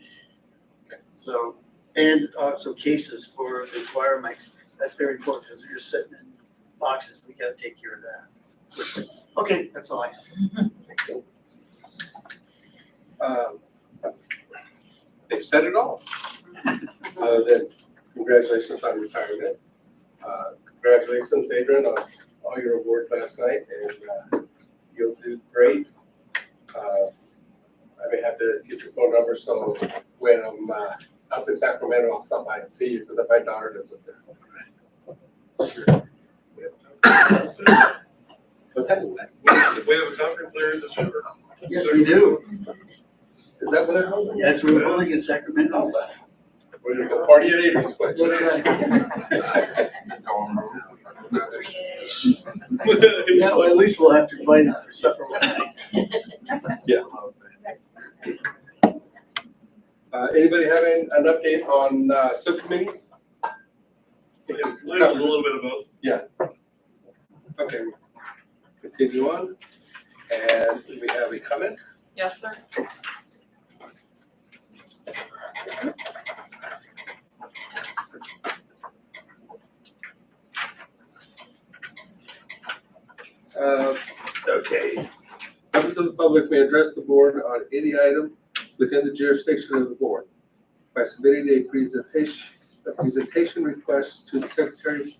S9: So, and so cases for the choir mics. That's very important, because they're just sitting in boxes. We got to take care of that. Okay, that's all I have.
S1: They've said it all. Then congratulations on retirement. Congratulations, Adrian, on all your awards last night, and you'll do great. I may have to get your phone number, so when I'm up in Sacramento, I'll stop by and see you, because my daughter lives up there. What's that?
S16: We have a conference there in December.
S9: Yes, we do.
S1: Is that what they're holding?
S9: Yes, we're holding in Sacramento.
S1: We're gonna go party at Adrian's place.
S9: That's right. Yeah, well, at least we'll have to invite him for supper one night.
S16: Yeah.
S1: Anybody having an update on subcommittees?
S16: Mine was a little bit of both.
S1: Yeah. Okay, continue on. And we have a comment.
S5: Yes, sir.
S1: Okay. Members of the public may address the board on any item within the jurisdiction of the board by submitting a presentation request to the secretary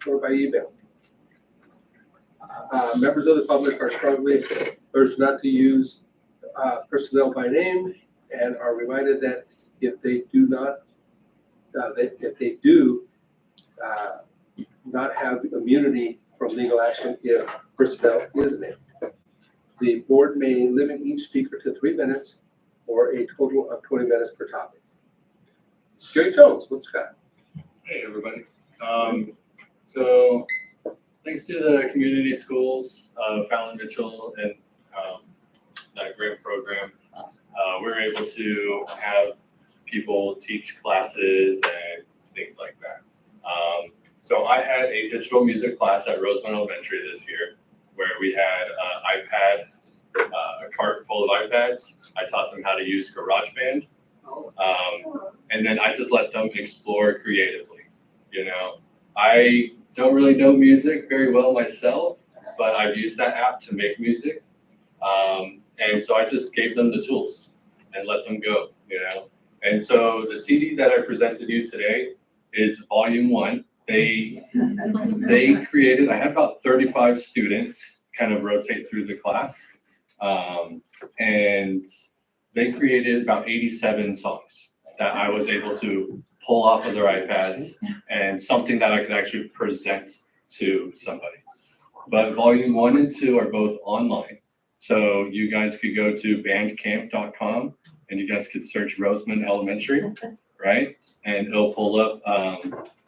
S1: or by email. Members of the public are strongly urged not to use personnel by name and are reminded that if they do not not have immunity from legal action if personnel is named. The board may limit each speaker to 3 minutes or a total of 20 minutes per topic. Jerry Jones, what's got?
S10: Hey, everybody. So thanks to the community schools, Fallon Mitchell and that grant program, we're able to have people teach classes and things like that. So I had a digital music class at Roseman Elementary this year where we had iPad, a cart full of iPads. I taught them how to use GarageBand. And then I just let them explore creatively. You know, I don't really know music very well myself, but I've used that app to make music. And so I just gave them the tools and let them go, you know. And so the CD that I presented you today is volume 1. They created, I had about 35 students kind of rotate through the class. And they created about 87 songs that I was able to pull off of their iPads and something that I could actually present to somebody. But volume 1 and 2 are both online. So you guys could go to bandcamp.com and you guys could search Roseman Elementary, right? And it'll pull up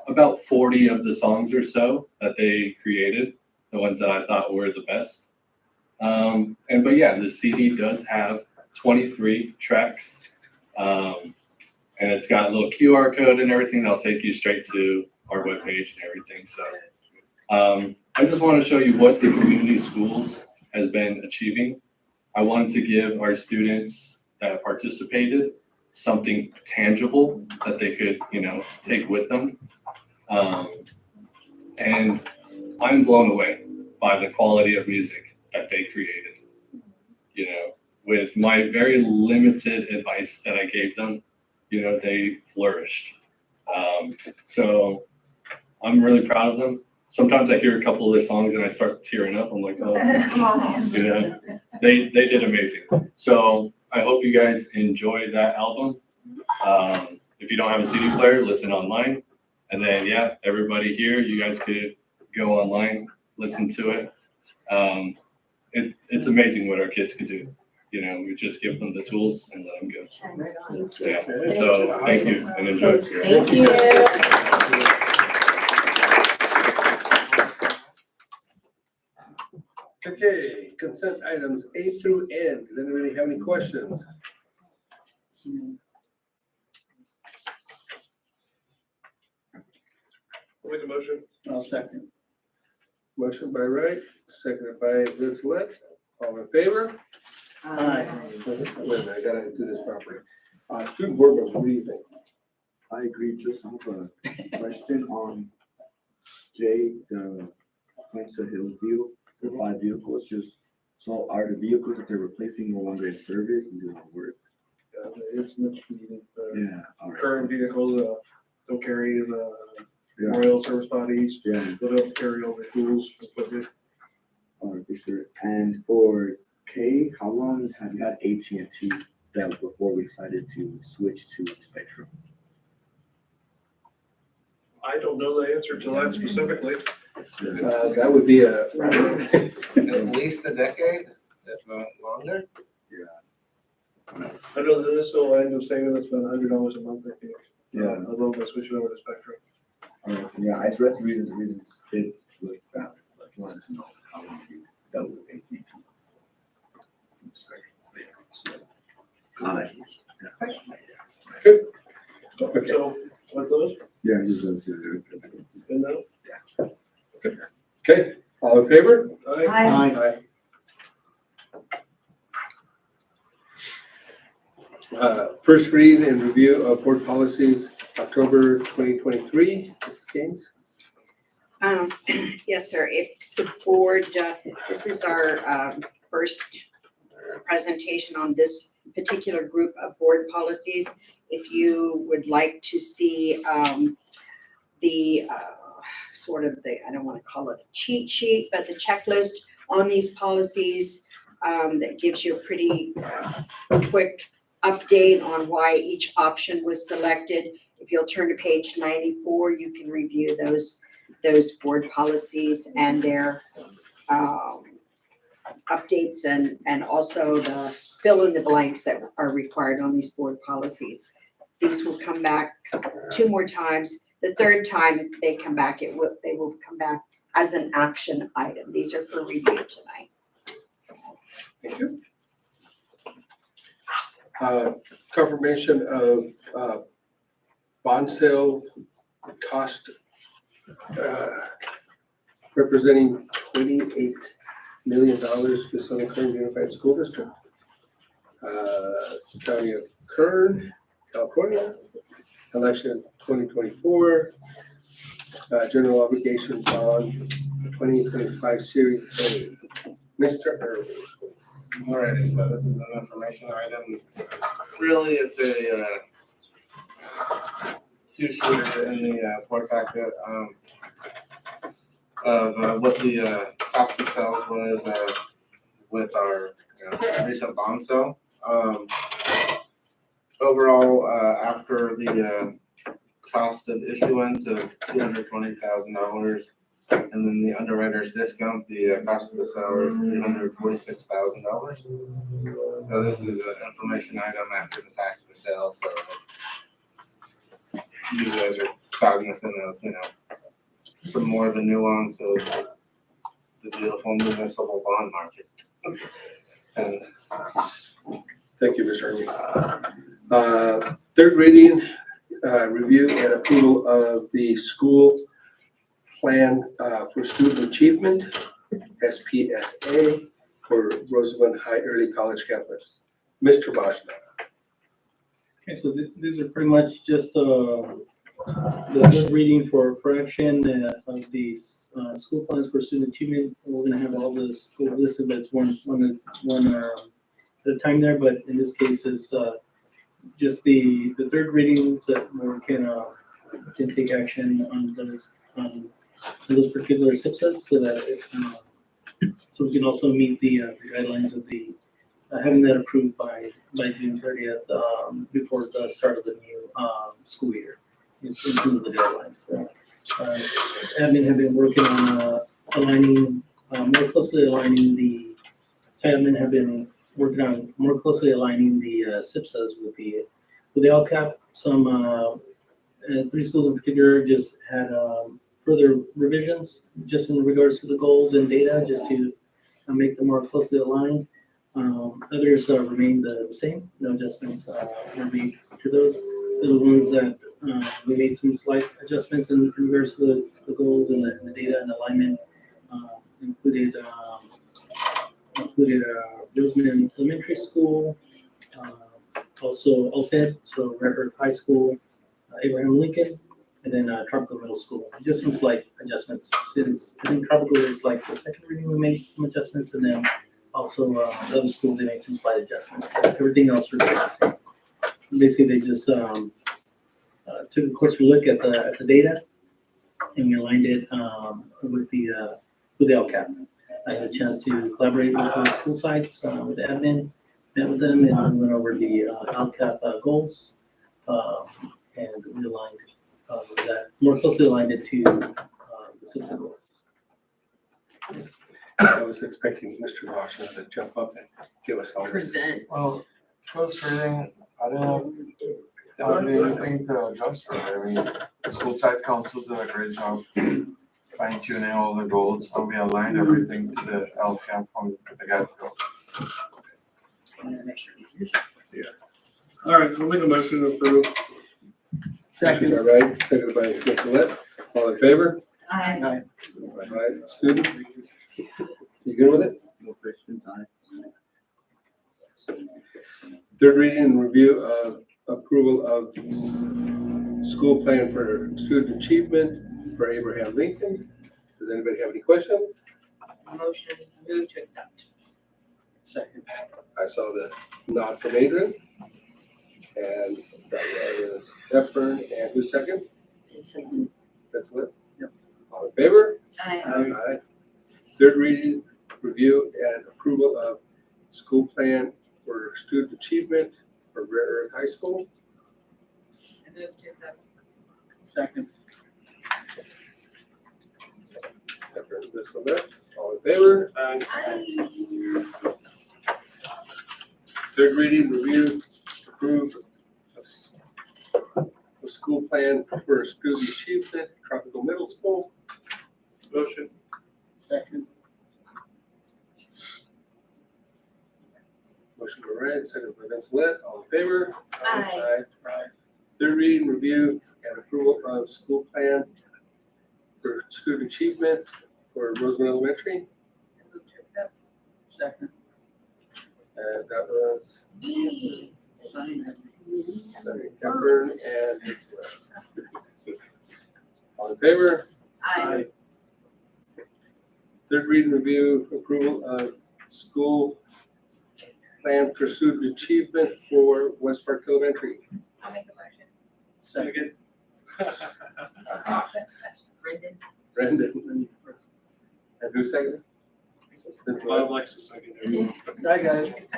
S10: about 40 of the songs or so that they created, the ones that I thought were the best. But yeah, the CD does have 23 tracks. And it's got a little QR code and everything that'll take you straight to our webpage and everything. So I just want to show you what the community schools has been achieving. I wanted to give our students that participated something tangible that they could, you know, take with them. And I'm blown away by the quality of music that they created. You know, with my very limited advice that I gave them, you know, they flourished. So I'm really proud of them. Sometimes I hear a couple of their songs and I start tearing up. I'm like, oh, you know, they did amazing. So I hope you guys enjoy that album. If you don't have a CD player, listen online. And then, yeah, everybody here, you guys could go online, listen to it. It's amazing what our kids can do. You know, we just give them the tools and let them go. Yeah. So thank you and enjoy.
S5: Thank you.
S1: Okay, consent items A through N. Does anybody have any questions?
S16: I'll make a motion.
S9: I'll second.
S1: Motion by Wright, seconded by Vince-Let. All in favor?
S9: Aye.
S1: Wait a minute, I gotta do this properly. Student board members, what do you think?
S11: I agree, just have a question on J, the Hansa Hills deal, the 5 vehicles, just, so are the vehicles that they're replacing no longer in service and do not work?
S16: It's much needed.
S11: Yeah, all right.
S16: Current vehicles, don't carry the
S11: Yeah.
S16: oil service bodies,
S11: Yeah,
S16: they don't carry all the tools, equipment.
S11: all right, for sure. And for K, how long have you had AT&T that before we decided to switch to Spectrum?
S16: I don't know the answer to that specifically.
S1: That would be a.
S12: At least a decade, if not longer.
S16: I know that this, so I end up saving us about $100 a month, I think.
S11: Yeah.
S16: Although I switch it over to Spectrum.
S11: All right, yeah, I just read the reasons did look valid, but I wanted to know how long you dealt with AT&T.
S1: Okay.
S16: So, what's those?
S11: Yeah, just those two.
S16: And then?
S1: Okay, all in favor?
S8: Aye.
S1: First reading and review of board policies, October 2023. Ms. Gaines?
S15: Yes, sir. If the board, this is our first presentation on this particular group of board policies. If you would like to see the sort of the, I don't want to call it a cheat sheet, but the checklist on these policies that gives you a pretty quick update on why each option was selected. If you'll turn to page 94, you can review those board policies and their updates and also the fill in the blanks that are required on these board policies. These will come back 2 more times. The third time they come back, they will come back as an action item. These are for review tonight.
S1: Thank you. Confirmation of bond sale cost representing $28 million to Southern Kern Unified School District. County of Kern, California, election 2024, general obligation bond 2025 Series A. Mr. Irving.
S12: Alrighty, so this is an information item. Really, it's a two-sheeter in the board packet of what the cost of sales was with our recent bond sale. Overall, after the cost of issuance of $220,000, and then the underwriter's discount, the cost of the sale is $346,000. So this is an information item after the fact of the sale, so you guys are cognizant of, some more of the nuance of the beautiful municipal bond market. And
S1: Thank you, Mr. Irving. Third reading, review and approval of the school plan for student achievement, SPSA, for Roosevelt High Early College campus. Mr. Boschman.
S13: Okay, so these are pretty much just the third reading for correction of the school plans for student achievement. We're gonna have all the schools listed, but it's one at a time there, but in this case is just the third reading so that we can take action on those particular SIPSAs so that so we can also meet the guidelines of the having that approved by June 30th before the start of the new school year. Include the deadlines. So, admin have been working on aligning more closely aligning the admin have been working on more closely aligning the SIPSAs with the LCAP. Some 3 schools in particular just had further revisions just in regards to the goals and data, just to make them more closely aligned. Others remain the same. No adjustments were made to those. The ones that we made some slight adjustments in regards to the goals and the data and alignment included Roseman Elementary School, also Alted, so Red Earth High School, Abraham Lincoln, and then Tropical Middle School. Just some slight adjustments since I think Tropical is like the second reading we made some adjustments, and then also the other schools they made some slight adjustments. Everything else remained the same. Basically, they just took a closer look at the data and we aligned it with the LCAP. I had a chance to collaborate with the school sites, with the admin, met with them, and went over the LCAP goals, and we aligned that more closely aligned it to the SIPSA goals.
S1: I was expecting Mr. Washington to jump up and give us all.
S8: Present.
S11: Well, first reading, I don't have anything to adjust for. I mean, the school site council did a great job fine tuning all the goals, and we aligned everything to the LCAP from the get-go.
S16: All right, we'll make a motion to approve.
S1: Motion by Wright, seconded by Nicolette. All in favor?
S8: Aye.
S1: Aye. Student? You good with it?
S11: No questions on it.
S1: Third reading and review of approval of school plan for student achievement for Abraham Lincoln. Does anybody have any questions?
S8: Motion, move to accept.
S9: Second.
S1: I saw the nod from Adrian. And that was Hepburn, and who's second?
S15: Vincent.
S1: That's it? Yep. All in favor?
S8: Aye.
S1: Aye. Third reading, review and approval of school plan for student achievement for Rare Earth High School.
S8: I move to accept.
S9: Second.
S1: Hepburn, this one there. All in favor?
S8: Aye.
S1: Third reading, review, approve of school plan for student achievement, Tropical Middle School.
S16: Motion.
S9: Second.
S1: Motion by Ryan, second by Vincent. All in favor?
S8: Aye.
S1: Aye. Third reading, review and approval of school plan for student achievement for Roseman Elementary.
S8: I move to accept.
S9: Second.
S1: And that was
S8: Me.
S9: Sunny.
S1: Sunny Hepburn and Vincent. All in favor?
S8: Aye.
S1: Third reading, review, approval of school plan for student achievement for West Park Elementary.
S8: I'll make a motion.
S9: Second.
S8: Brendan.
S1: Brendan. And who seconded? Vincent.
S16: Bob likes to second it.
S9: I got it.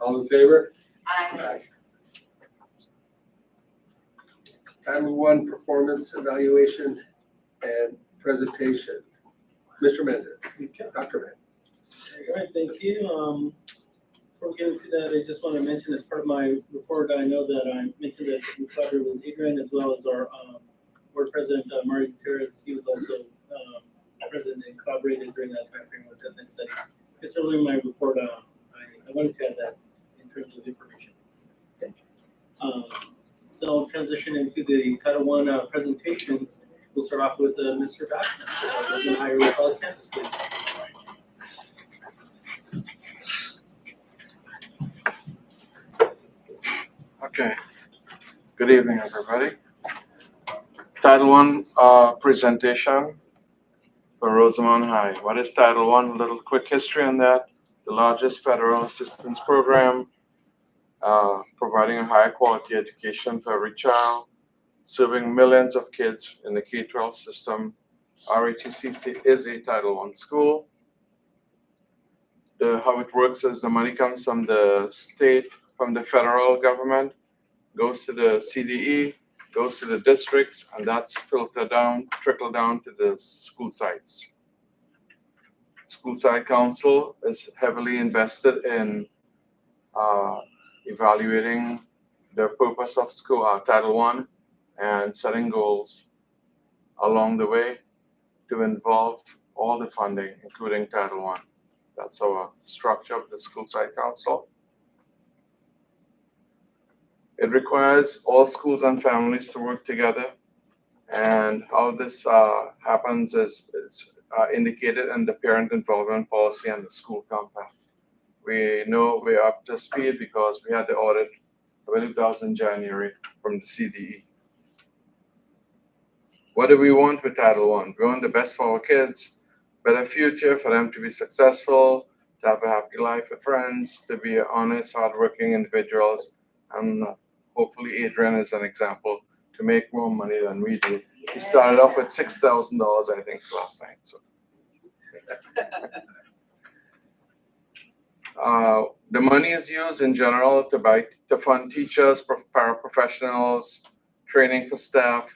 S1: All in favor?
S8: Aye.
S1: Title I performance evaluation and presentation. Mr. Mendez, Dr. Mendez.
S13: All right, thank you. Before we get into that, I just want to mention as part of my report, I know that I mentioned that we collaborated with Adrian as well as our board president, Mario Gutierrez. He was also president and collaborated during that time frame with ethnic studies. It's early in my report, I wanted to add that in terms of information. So I'll transition into the Title I presentations. We'll start off with Mr. Bachman, the Higher College campus, please.
S17: Okay. Good evening, everybody. Title I presentation for Rosamond High. What is Title I? A little quick history on that. The largest federal assistance program providing a high quality education for every child, serving millions of kids in the K-12 system. RATC is a Title I school. How it works is the money comes from the state, from the federal government, goes to the CDE, goes to the districts, and that's filtered down, trickled down to the school sites. School site council is heavily invested in evaluating the purpose of school, Title I, and setting goals along the way to involve all the funding, including Title I. That's our structure of the school site council. It requires all schools and families to work together. And how this happens is indicated in the parent involvement policy and the school compact. We know we're up to speed because we had the audit, I believe that was in January, from the CDE. What do we want with Title I? We want the best for our kids, better future for them to be successful, to have a happy life with friends, to be honest, hardworking individuals, and hopefully Adrian is an example to make more money than we do. He started off with $6,000, I think, last night. So. The money is used in general to fund teachers, paraprofessionals, training for staff,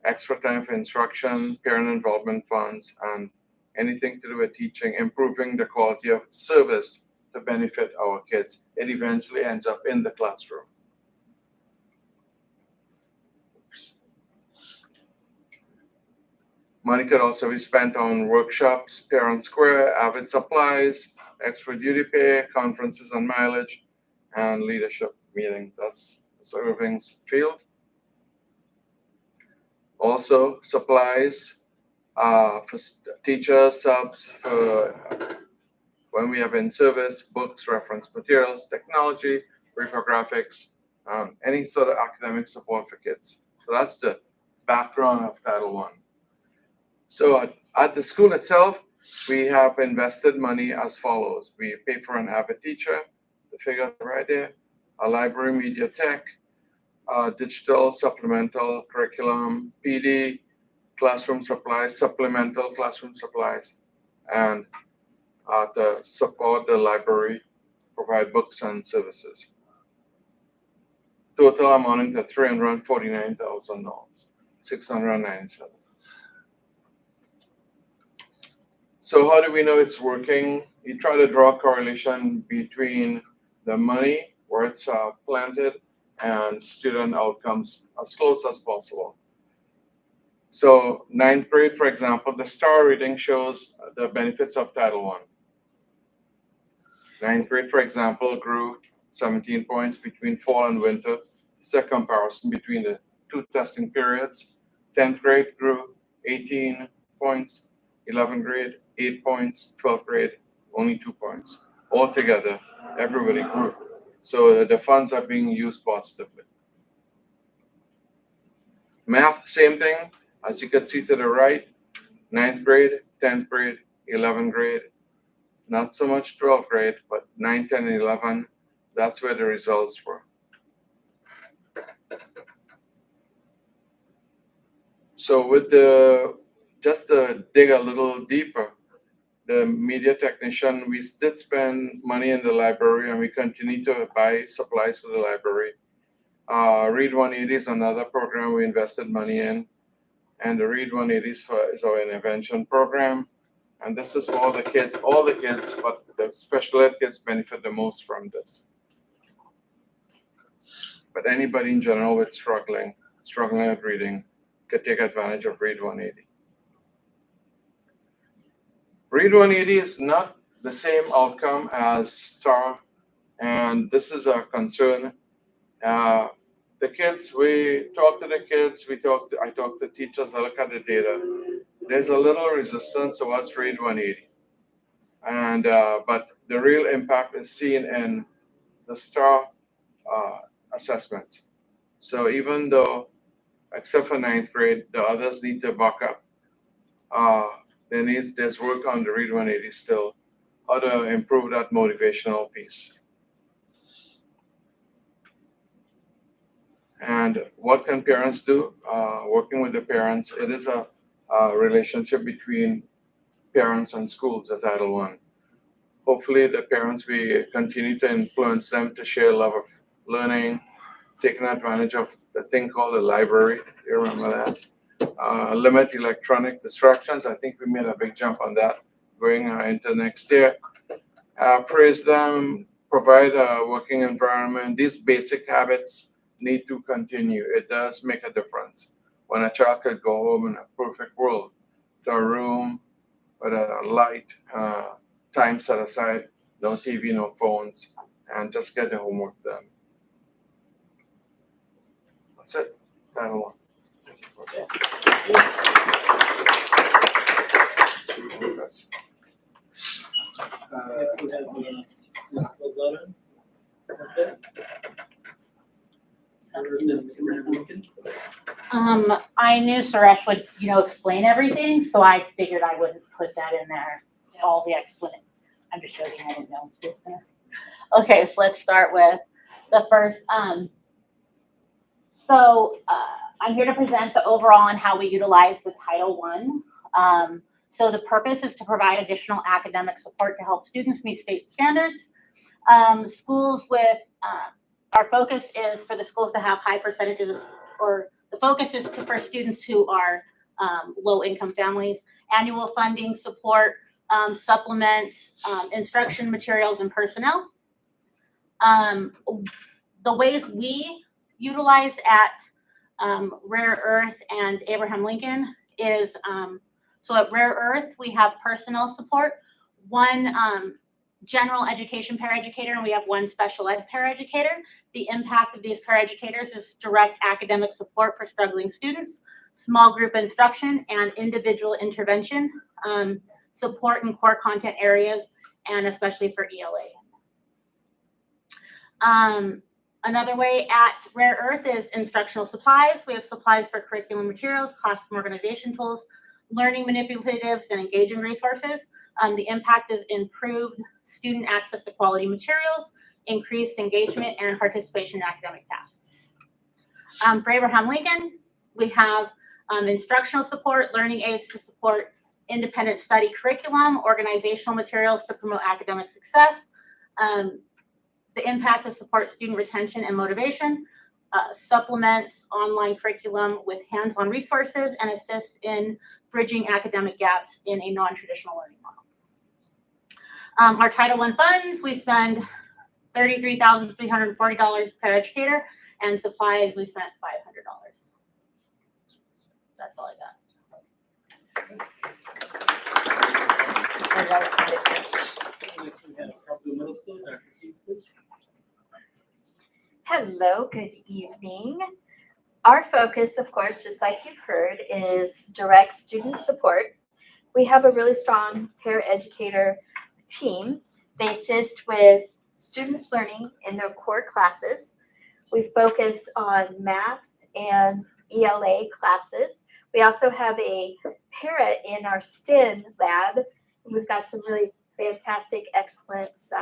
S17: extra time for instruction, parent involvement funds, and anything to do with teaching, improving the quality of service to benefit our kids. It eventually ends up in the classroom. Money could also be spent on workshops, Parent Square, Avid Supplies, extra duty pay, conferences and mileage, and leadership meetings. That's Irving's field. Also, supplies for teachers, subs, for when we have in service, books, reference materials, technology, reprographics, any sort of academic support for kids. So that's the background of Title I. So at the school itself, we have invested money as follows. We pay for an Avid teacher, the figures are right there, a library media tech, digital supplemental curriculum, PD, classroom supplies, supplemental classroom supplies, and to support the library, provide books and services. Total amounting to $349,000, $697. So how do we know it's working? You try to draw a correlation between the money, where it's planted, and student outcomes as close as possible. So 9th grade, for example, the star reading shows the benefits of Title I. 9th grade, for example, grew 17 points between fall and winter. This is a comparison between the two testing periods. 10th grade grew 18 points, 11th grade 8 points, 12th grade only 2 points. Altogether, everybody grew. So the funds are being used positively. Math, same thing. As you can see to the right, 9th grade, 10th grade, 11th grade, not so much 12th grade, but 9, 10, and 11, that's where the results were. So with just to dig a little deeper, the media technician, we did spend money in the library and we continue to buy supplies for the library. Read 180 is another program we invested money in. And the Read 180 is our intervention program. And this is for all the kids, but the special ed kids benefit the most from this. But anybody in general with struggling at reading could take advantage of Read 180. Read 180 is not the same outcome as STAR, and this is a concern. The kids, we talk to the kids, I talk to teachers, I look at the data. There's a little resistance towards Read 180. And, but the real impact is seen in the STAR assessments. So even though, except for 9th grade, the others need to buck up, there's work on the Read 180 still, how to improve that motivational piece. And what can parents do? Working with the parents, it is a relationship between parents and schools at Title I. Hopefully the parents, we continue to influence them to share love of learning, taking advantage of the thing called the library. You remember that? Limit electronic distractions. I think we made a big jump on that going into next year. Praise them, provide a working environment. These basic habits need to continue. It does make a difference. When a child could go home in a perfect world to a room with a light, time set aside, no TV, no phones, and just get the homework done. That's it. Title I.
S18: I knew Suresh would, explain everything, so I figured I wouldn't put that in there, all the explanation. I'm just joking, I didn't know this. Okay, so let's start with the first. I'm here to present the overall and how we utilize the Title I. So the purpose is to provide additional academic support to help students meet state standards. Schools with, our focus is for the schools to have high percentages, or the focus is for students who are low-income families. Annual funding support, supplements, instruction materials, and personnel. The ways we utilize at Rare Earth and Abraham Lincoln is, so at Rare Earth, we have personnel support. One general education paraeducator, and we have one special ed paraeducator. The impact of these paraeducators is direct academic support for struggling students, small group instruction, and individual intervention, support in core content areas, and especially for ELA. Another way at Rare Earth is instructional supplies. We have supplies for curriculum materials, classroom organization tools, learning manipulatives, and engaging resources. The impact is improved student access to quality materials, increased engagement, and participation in academic tasks. For Abraham Lincoln, we have instructional support, learning aids to support independent study curriculum, organizational materials to promote academic success. The impact to support student retention and motivation, supplements online curriculum with hands-on resources, and assist in bridging academic gaps in a non-traditional learning model. Our Title I funds, we spend $33,340 per educator, and supplies, we spent $500. That's all I got.
S13: Next we have Cropville Middle School, Dr. Keys, please.
S19: Hello, good evening. Our focus, of course, just like you've heard, is direct student support. We have a really strong paraeducator team. They assist with students learning in their core classes. We focus on math and ELA classes. We also have a para in our STEM lab. We've got some really fantastic excellence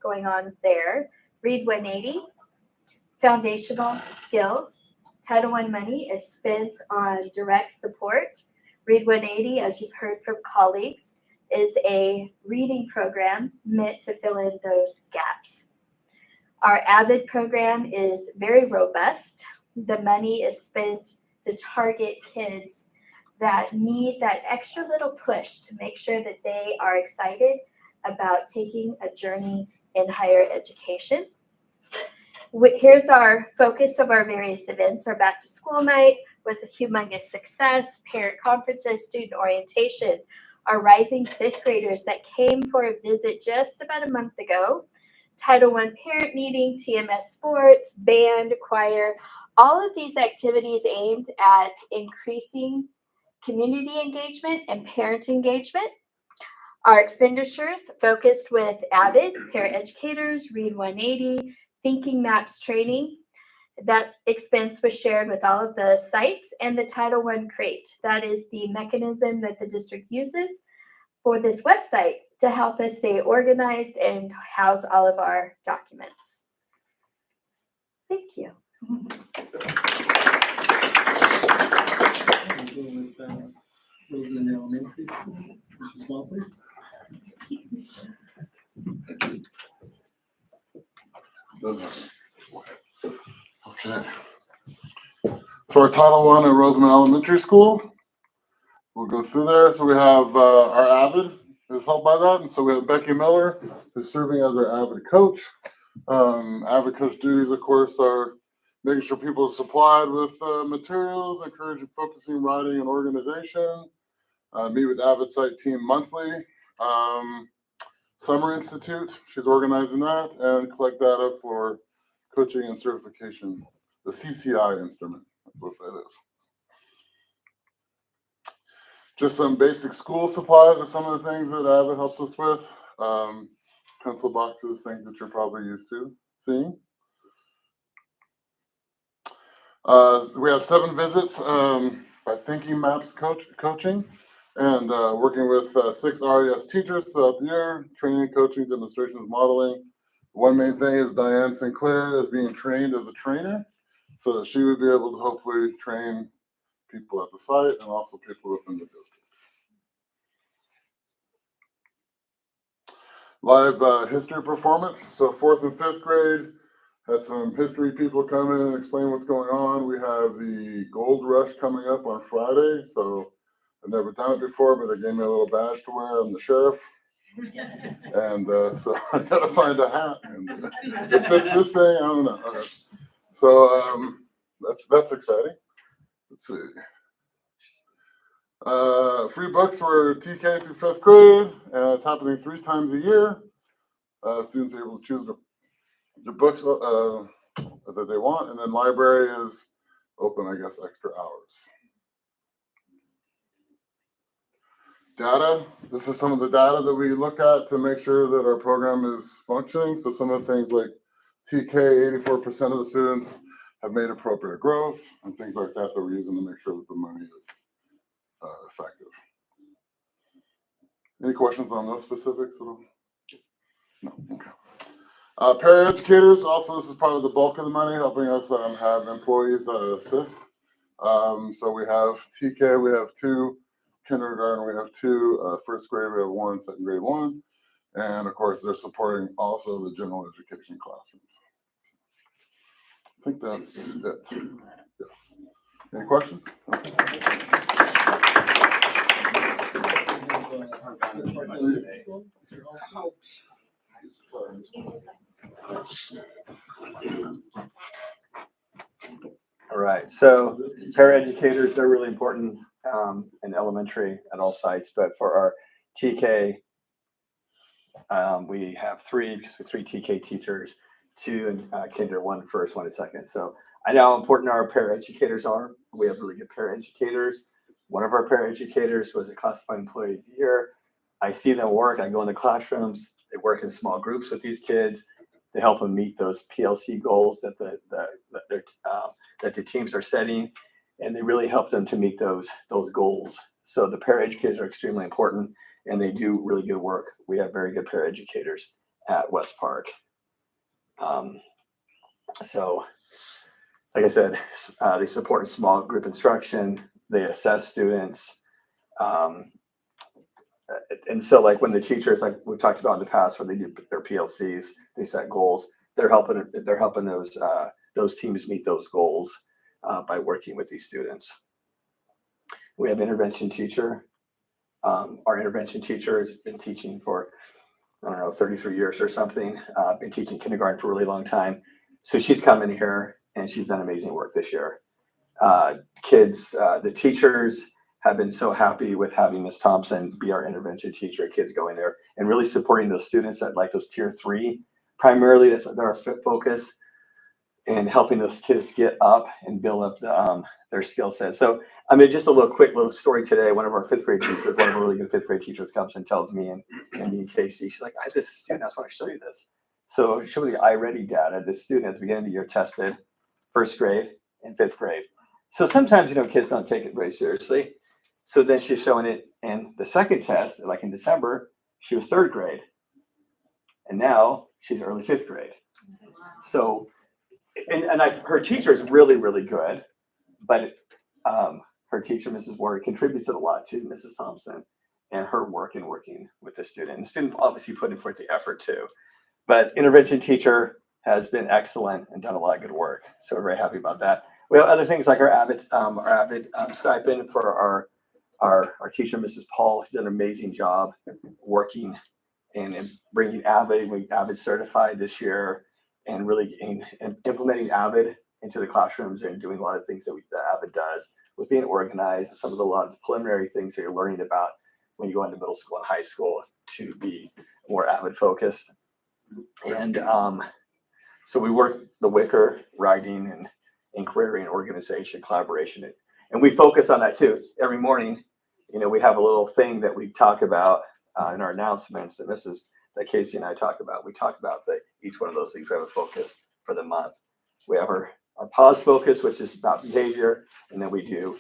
S19: going on there. Read 180, foundational skills. Title I money is spent on direct support. Read 180, as you've heard from colleagues, is a reading program meant to fill in those gaps. Our AVID program is very robust. The money is spent to target kids that need that extra little push to make sure that they are excited about taking a journey in higher education. Here's our focus of our various events. Our back to school night was a humongous success. Parent conferences, student orientation, our rising fifth graders that came for a visit just about a month ago. Title I parent meeting, TMS sports, band, choir, all of these activities aimed at increasing community engagement and parent engagement. Our expenditures focused with AVID, paraeducators, Read 180, Thinking Maps training. That expense was shared with all of the sites, and the Title I crate. That is the mechanism that the district uses for this website to help us stay organized and house all of our documents. Thank you.
S13: With Roseland Elementary School, Mrs. Wall, please.
S20: Okay. So our Title I at Roseman Elementary School, we'll go through there. So we have our AVID is helped by that. And so we have Becky Miller, who's serving as our AVID coach. AVID coach duties, of course, are making sure people are supplied with materials, encouraging focusing, writing, and organization. Meet with AVID site team monthly. Summer Institute, she's organizing that, and collect data for coaching and certification. The CCI instrument, that's what that is. Just some basic school supplies are some of the things that AVID helps us with. Pencil boxes, things that you're probably used to seeing. We have 7 visits by Thinking Maps coaching, and working with 6 RES teachers throughout the year, training, coaching, demonstrations, modeling. One main thing is Diane Sinclair is being trained as a trainer, so that she would be able to hopefully train people at the site and also people within the district. Live history performance. So 4th and 5th grade had some history people come in and explain what's going on. We have the Gold Rush coming up on Friday. So I've never done it before, but they gave me a little badge to wear. I'm the sheriff. And so I gotta find a hat. And it fits this thing, I don't know. Okay. So that's exciting. Let's see. Free books for TK through 5th grade, and it's happening 3 times a year. Students are able to choose the books that they want, and then library is open, I guess, extra hours. Data, this is some of the data that we look at to make sure that our program is functioning. So some of the things like TK, 84% of the students have made appropriate growth and things like that we're using to make sure that the money is effective. Any questions on those specifics at all? No, okay. Paraeducators, also this is probably the bulk of the money, helping us have employees that assist. So we have TK, we have 2 kindergarten, we have 2 first grade, we have 1 second grade 1, and of course they're supporting also the general education classrooms. I think that's it. Yes. Any questions?
S4: All right, so paraeducators, they're really important in elementary at all sites, but for our TK, we have three TK teachers, 2 in kinder, 1 first, 1 in second. So I know how important our paraeducators are. We have really good paraeducators. One of our paraeducators was a classified employee of the year. I see them work. I go in the classrooms. They work in small groups with these kids. They help them meet those PLC goals that the teams are setting, and they really help them to meet those goals. So the paraeducators are extremely important, and they do really good work. We have very good paraeducators at West Park. So, like I said, they support small group instruction. They assess students. And so like when the teachers, like we've talked about in the past, where they do their PLCs, they set goals, they're helping those teams meet those goals by working with these students. We have intervention teacher. Our intervention teacher has been teaching for, I don't know, 33 years or something. Been teaching kindergarten for a really long time. So she's come in here and she's done amazing work this year. The teachers have been so happy with having Ms. Thompson be our intervention teacher, kids going there and really supporting those students at like those tier 3. Primarily, that's their fit focus and helping those kids get up and build up their skill set. So, I mean, just a quick little story today. One of our 5th grade teachers, one of our really good 5th grade teachers comes and tells me and me and Casey, she's like, I have this student, I just want to show you this. So show me the iReady data. This student at the beginning of the year tested 1st grade and 5th grade. So sometimes, kids don't take it very seriously. So then she's showing it in the second test, like in December, she was 3rd grade. And now she's early 5th grade. So, her teacher is really, really good, but her teacher, Mrs. Ward, contributes a lot to Mrs. Thompson and her work in working with the student. And the student obviously putting forth the effort too. But intervention teacher has been excellent and done a lot of good work. So we're very happy about that. We have other things like our AVID stipend for our teacher, Mrs. Paul. She's done an amazing job working and bringing AVID. We AVID certified this year and really implementing AVID into the classrooms and doing a lot of things that AVID does with being organized and a lot of the preliminary things that you're learning about when you go into middle school and high school to be more AVID focused. And so we work the Wicker, writing and inquiry and organization, collaboration. And we focus on that too. Every morning, we have a little thing that we talk about in our announcements that Casey and I talk about. We talk about each one of those things. We have a focus for the month. We have our pause focus, which is about behavior. And then we do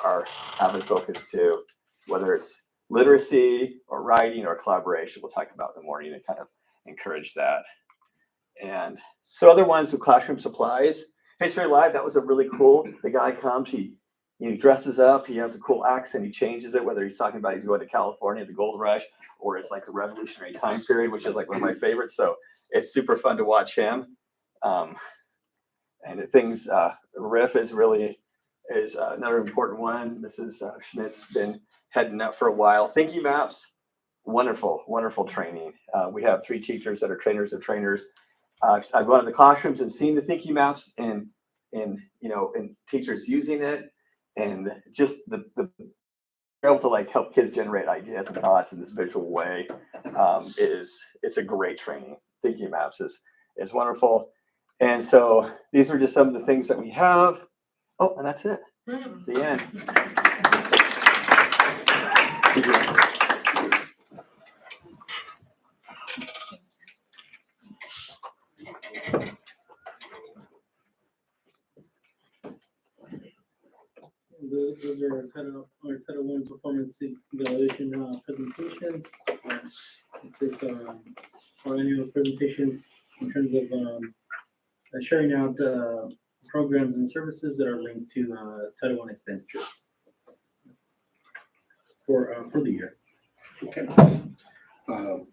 S4: our AVID focus too, whether it's literacy or writing or collaboration. We'll talk about in the morning and kind of encourage that. And so other ones with classroom supplies. History Live, that was a really cool. The guy comes, he dresses up, he has a cool accent, he changes it, whether he's talking about he's going to California, the gold rush, or it's like the revolutionary time period, which is like one of my favorites. So it's super fun to watch him. And things, riff is another important one. Mrs. Schmidt's been heading up for a while. Thinking Maps, wonderful, wonderful training. We have 3 teachers that are trainers of trainers. I've gone to the classrooms and seen the Thinking Maps and teachers using it, and just the able to help kids generate ideas and thoughts in this visual way it's a great training. thinking maps is wonderful. And so these are just some of the things that we have. Oh, and that's it. The end. Thank you.
S13: Those are our Title I performance evaluation presentations. It says our annual presentations in terms of sharing out programs and services that are linked to Title I expenditures for the year.
S1: Okay. Do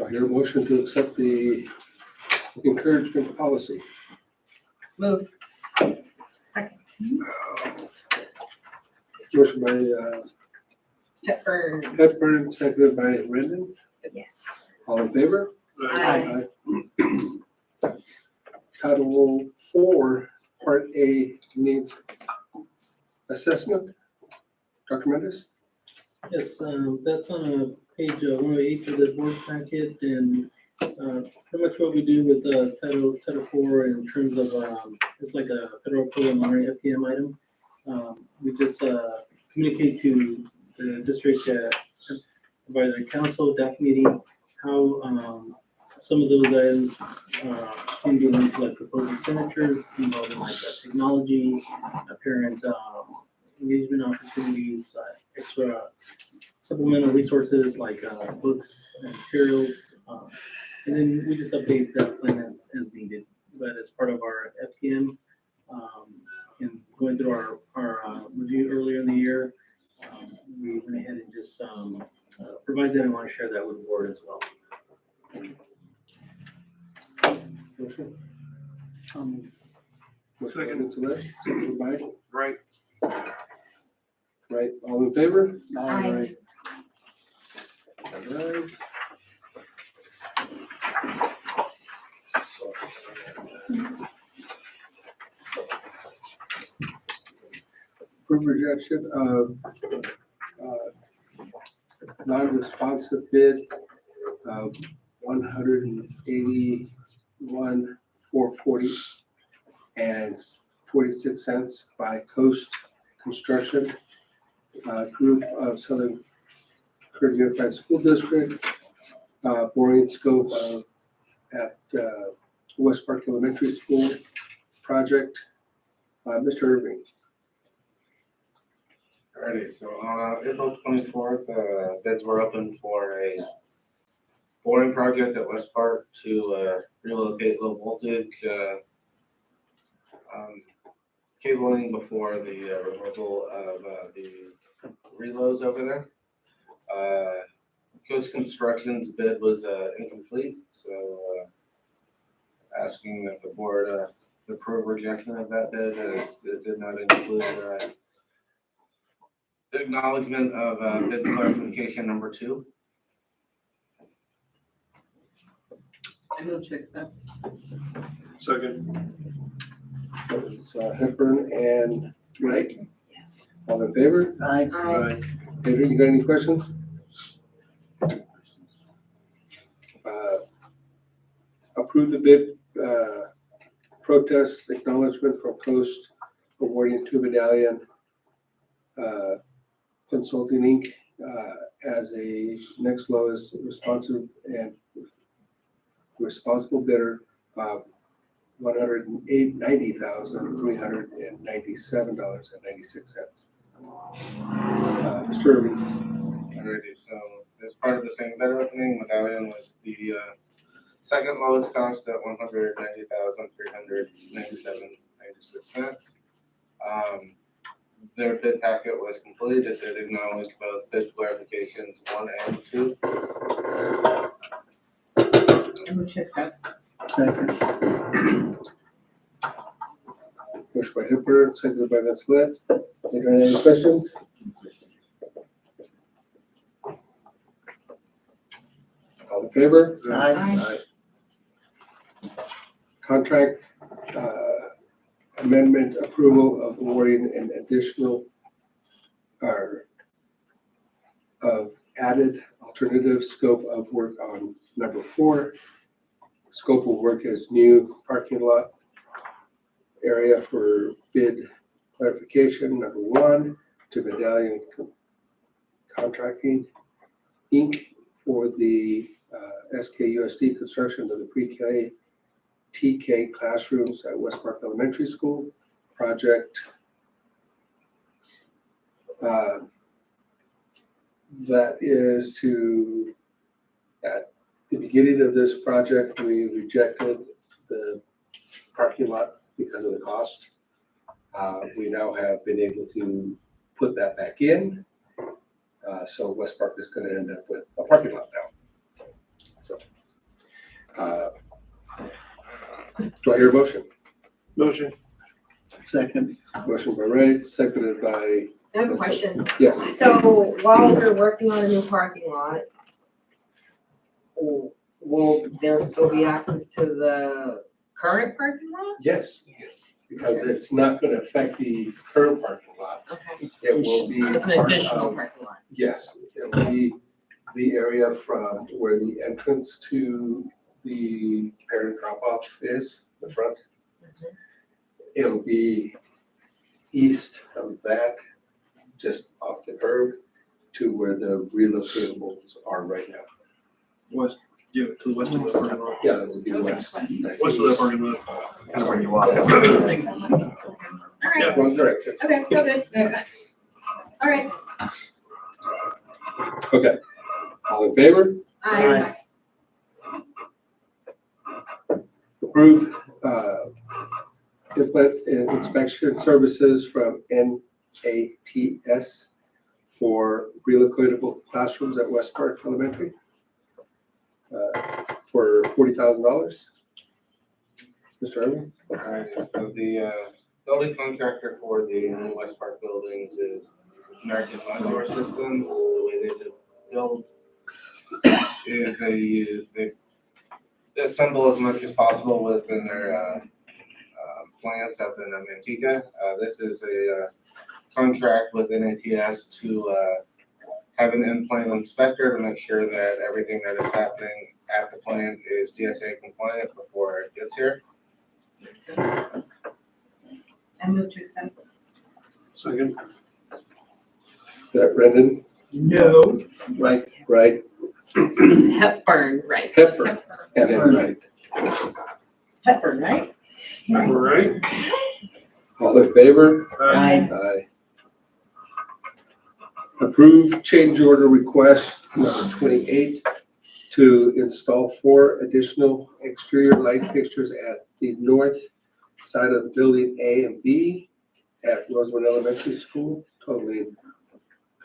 S1: I hear a motion to accept the encouragement policy?
S8: Move.
S1: Motion by Hepburn, seconded by Brendan.
S15: Yes.
S1: All in favor?
S15: Aye.
S1: Title IV, Part A needs assessment. Dr. Mendes?
S13: Yes, that's on page 108 of the board packet, and pretty much what we do with Title IV in terms of it's like a federal preliminary FPM item. We just communicate to the district advisory council, DAC meeting, how some of those items can be linked to like proposed expenditures involving like technology, parent engagement opportunities, extra supplemental resources like books and materials. And then we just update that plan as needed. But as part of our FPM, and going through our review earlier in the year, we went ahead and just provide that and want to share that with the board as well.
S1: Motion? Motion by seconded by?
S16: Right.
S1: Right, all in favor?
S15: Aye.
S1: All right. Approve rejection of non-responsive bid of $181,440 and 46 cents by Coast Construction, group of Southern Curtin Unified School District, boring scope of at West Park Elementary School project. Mr. Irving.
S12: Alrighty, so on April 24th, bids were open for a boring project at West Park to relocate low voltage cabling before the removal of the reloads over there. Coast Construction's bid was incomplete, so asking that the board approve rejection of that bid, as it did not include acknowledgement of bid clarification number 2.
S8: I move to accept.
S16: Second.
S1: It's Hepburn and Wright.
S15: Yes.
S1: All in favor?
S9: Aye.
S1: Adrian, you got any questions? Approve the bid protest acknowledgement from Coast awarding 2 Medallion Consulting Inc. As a next lowest responsible bidder of $190,397.96. Mr. Irving.
S12: Alrighty, so as part of the same bid opening, Medallion was the second lowest cost at $190,397.96. Their bid packet was complete. It did acknowledge both bid clarifications 1 and 2.
S8: I move to accept.
S9: Second.
S1: Motion by Hipper, seconded by Vancelet. Any questions? All in favor?
S9: Aye.
S1: Contract amendment approval of awarding an additional or of added alternative scope of work on number 4 Scope of work is new parking lot area for bid clarification, number one, to Medallion Contracting, Inc. for the SKUSD construction of the pre-K TK classrooms at West Park Elementary School. Project that is to, at the beginning of this project, we rejected the parking lot because of the cost. We now have been able to put that back in. So West Park is going to end up with a parking lot now. So, do I hear a motion?
S9: Motion. Second.
S1: Motion by Ray, seconded by.
S21: I have a question.
S1: Yes.
S21: So while we're working on a new parking lot, will there still be access to the current parking lot?
S1: Yes. Yes. Because it's not going to affect the current parking lot.
S21: Okay.
S1: It will be.
S21: It's an
S1: part
S21: additional
S1: of-
S21: parking lot.
S1: Yes, it will be the area from where the entrance to the parent drop-off is, the front. It'll be east of that, just off the curb, to where the relocatables are right now.
S16: West, yeah, to the west of the parking lot.
S1: Yeah, it will be west.
S16: West of that parking lot.
S2: Kind of where you are.
S1: Yeah, wrong direction.
S21: Okay, so good. All right.
S1: Okay, all in favor?
S21: Aye.
S1: Approve, inspection services from NATS for relocatable classrooms at West Park Elementary for $40,000. Mr. Irving?
S12: Alright, so the building contractor for the new West Park buildings is American Modular Systems. The way they build is they assemble as much as possible within their plants up in Manteca. This is a contract with NATS to have an in-plant inspector to make sure that everything that is happening at the plant is DSA compliant before it gets here.
S21: I move to accept.
S1: Second. That Brendan?
S9: No.
S1: Right.
S21: Hepburn, right.
S1: Hepburn, and then right.
S21: Hepburn, right?
S16: All right.
S1: All in favor?
S21: Aye.
S1: Aye. Approve change order request number 28 to install 4 additional exterior light fixtures at the north side of building A and B at Rosewood Elementary School, totaling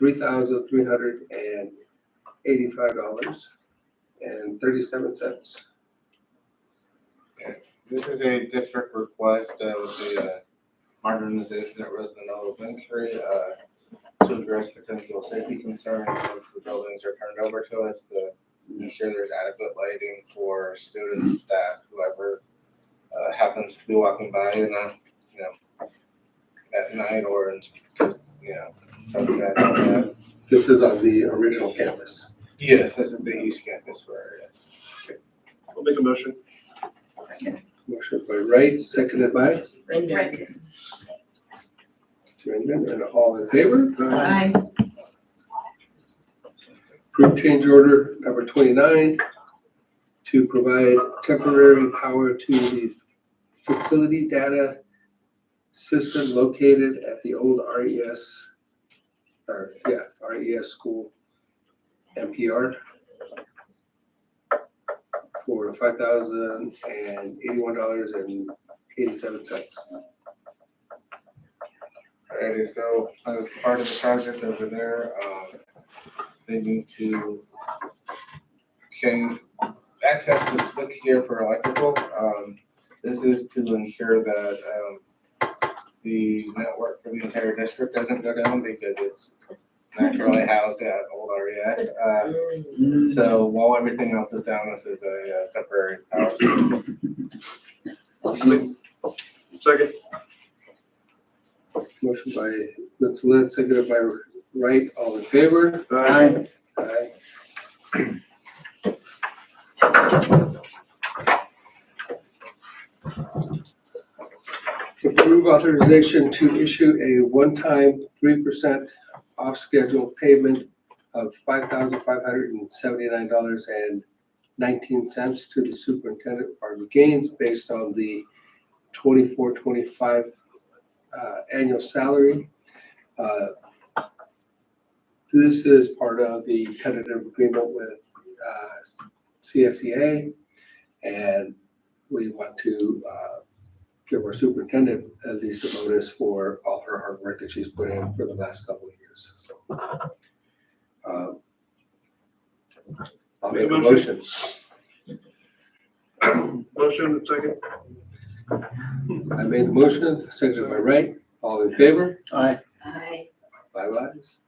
S1: $3,385.37.
S12: This is a district request with the modernization at Roseman Elementary to address potential safety concerns once the buildings are turned over to us, to ensure there's adequate lighting for students, staff, whoever happens to be walking by in at night or something like that.
S1: This is on the original campus.
S12: Yes, this is the East Campus area.
S16: I'll make a motion.
S1: Motion by Wright, seconded by
S21: Brendan.
S1: Brendan, and all in favor?
S21: Aye.
S1: Approve change order number 29 to provide temporary power to the facility data system located at the old RES school MPR for $5,081.87.
S12: Alrighty, so as part of the project over there, they need to access the switch here for electrical. This is to ensure that the network for the entire district doesn't go down because it's naturally housed at old RES. So while everything else is down, this is a temporary power source.
S16: Second.
S1: Motion by Lynn, seconded by Wright, all in favor?
S9: Aye.
S1: Aye. Approve authorization to issue a one-time 3% off-schedule payment of $5,579.19 to the superintendent of Barbara Gaines based on the 24-25 annual salary. This is part of the tentative agreement with CSEA, and we want to give our superintendent at least a bonus for all her hard work that she's put in for the last couple of years. So, I'll make a motion.
S16: Motion, second.
S1: I made the motion, seconded by Wright. All in favor?
S9: Aye.
S19: Aye.
S1: 5 ayes.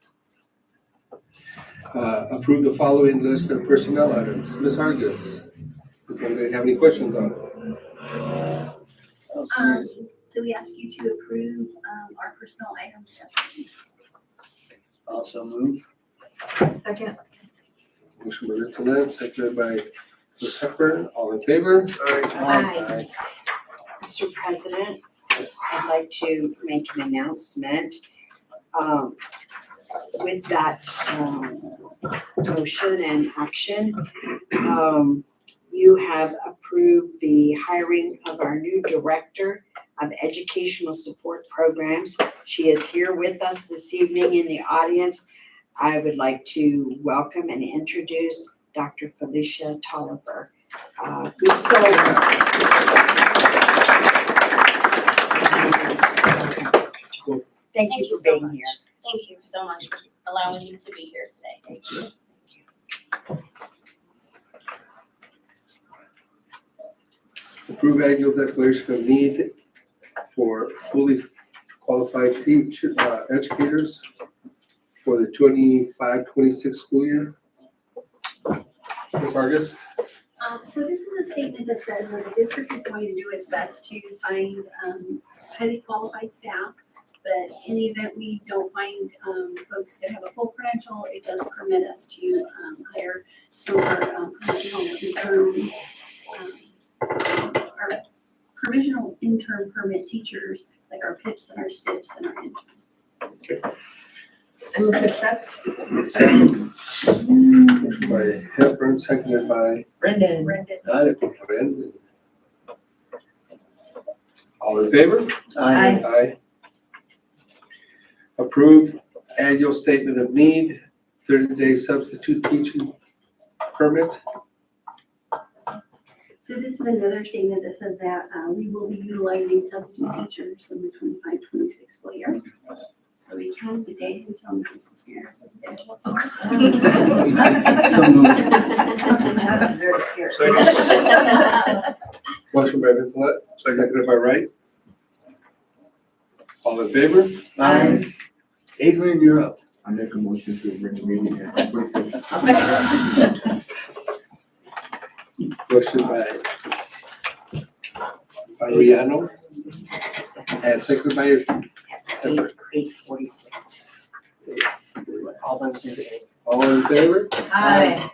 S1: Approve the following list of personnel items. Ms. Hargis, does anybody have any questions on it?
S14: So we ask you to approve, our personal items.
S9: Also move.
S8: Second.
S1: Motion by Ritz Lynn, seconded by Ms. Hepburn. All in favor?
S15: Aye. Mr. President, I'd like to make an announcement. With that motion and action, you have approved the hiring of our new Director of Educational Support Programs. She is here with us this evening in the audience. I would like to welcome and introduce Dr. Felicia Tolliver. Thank you for being here.
S18: Thank you so much for allowing me to be here today.
S15: Thank you.
S1: Approve annual declaration of need for fully qualified educators for the 25-26 school year. Ms. Hargis?
S14: So this is a statement that says that the district is going to do its best to find highly qualified staff. But in the event we don't find folks that have a full credential, it does permit us to hire some of our provisional intern permit teachers, like our PIPs and our STIPs and our interns.
S1: Okay.
S8: I move to accept.
S1: Motion by Hepburn, seconded by
S8: Brendan.
S1: Got it. Brendan. All in favor?
S8: Aye.
S1: Aye. Approve annual statement of need, 30-day substitute teaching permit.
S14: So this is another statement that says that we will be utilizing substitute teachers in the 25-26 school year. So we count the days until Mrs. Cisneros is available for us.
S9: So moved.
S14: That was very scary.
S1: Motion by Vincent, seconded by Wright. All in favor?
S9: Aye. Adrian, you're up.
S11: I make a motion to bring the meeting at 26.
S1: Motion by Ariano and seconded by Hepburn.
S15: 8:46. All those in favor?
S1: All in favor?
S8: Aye.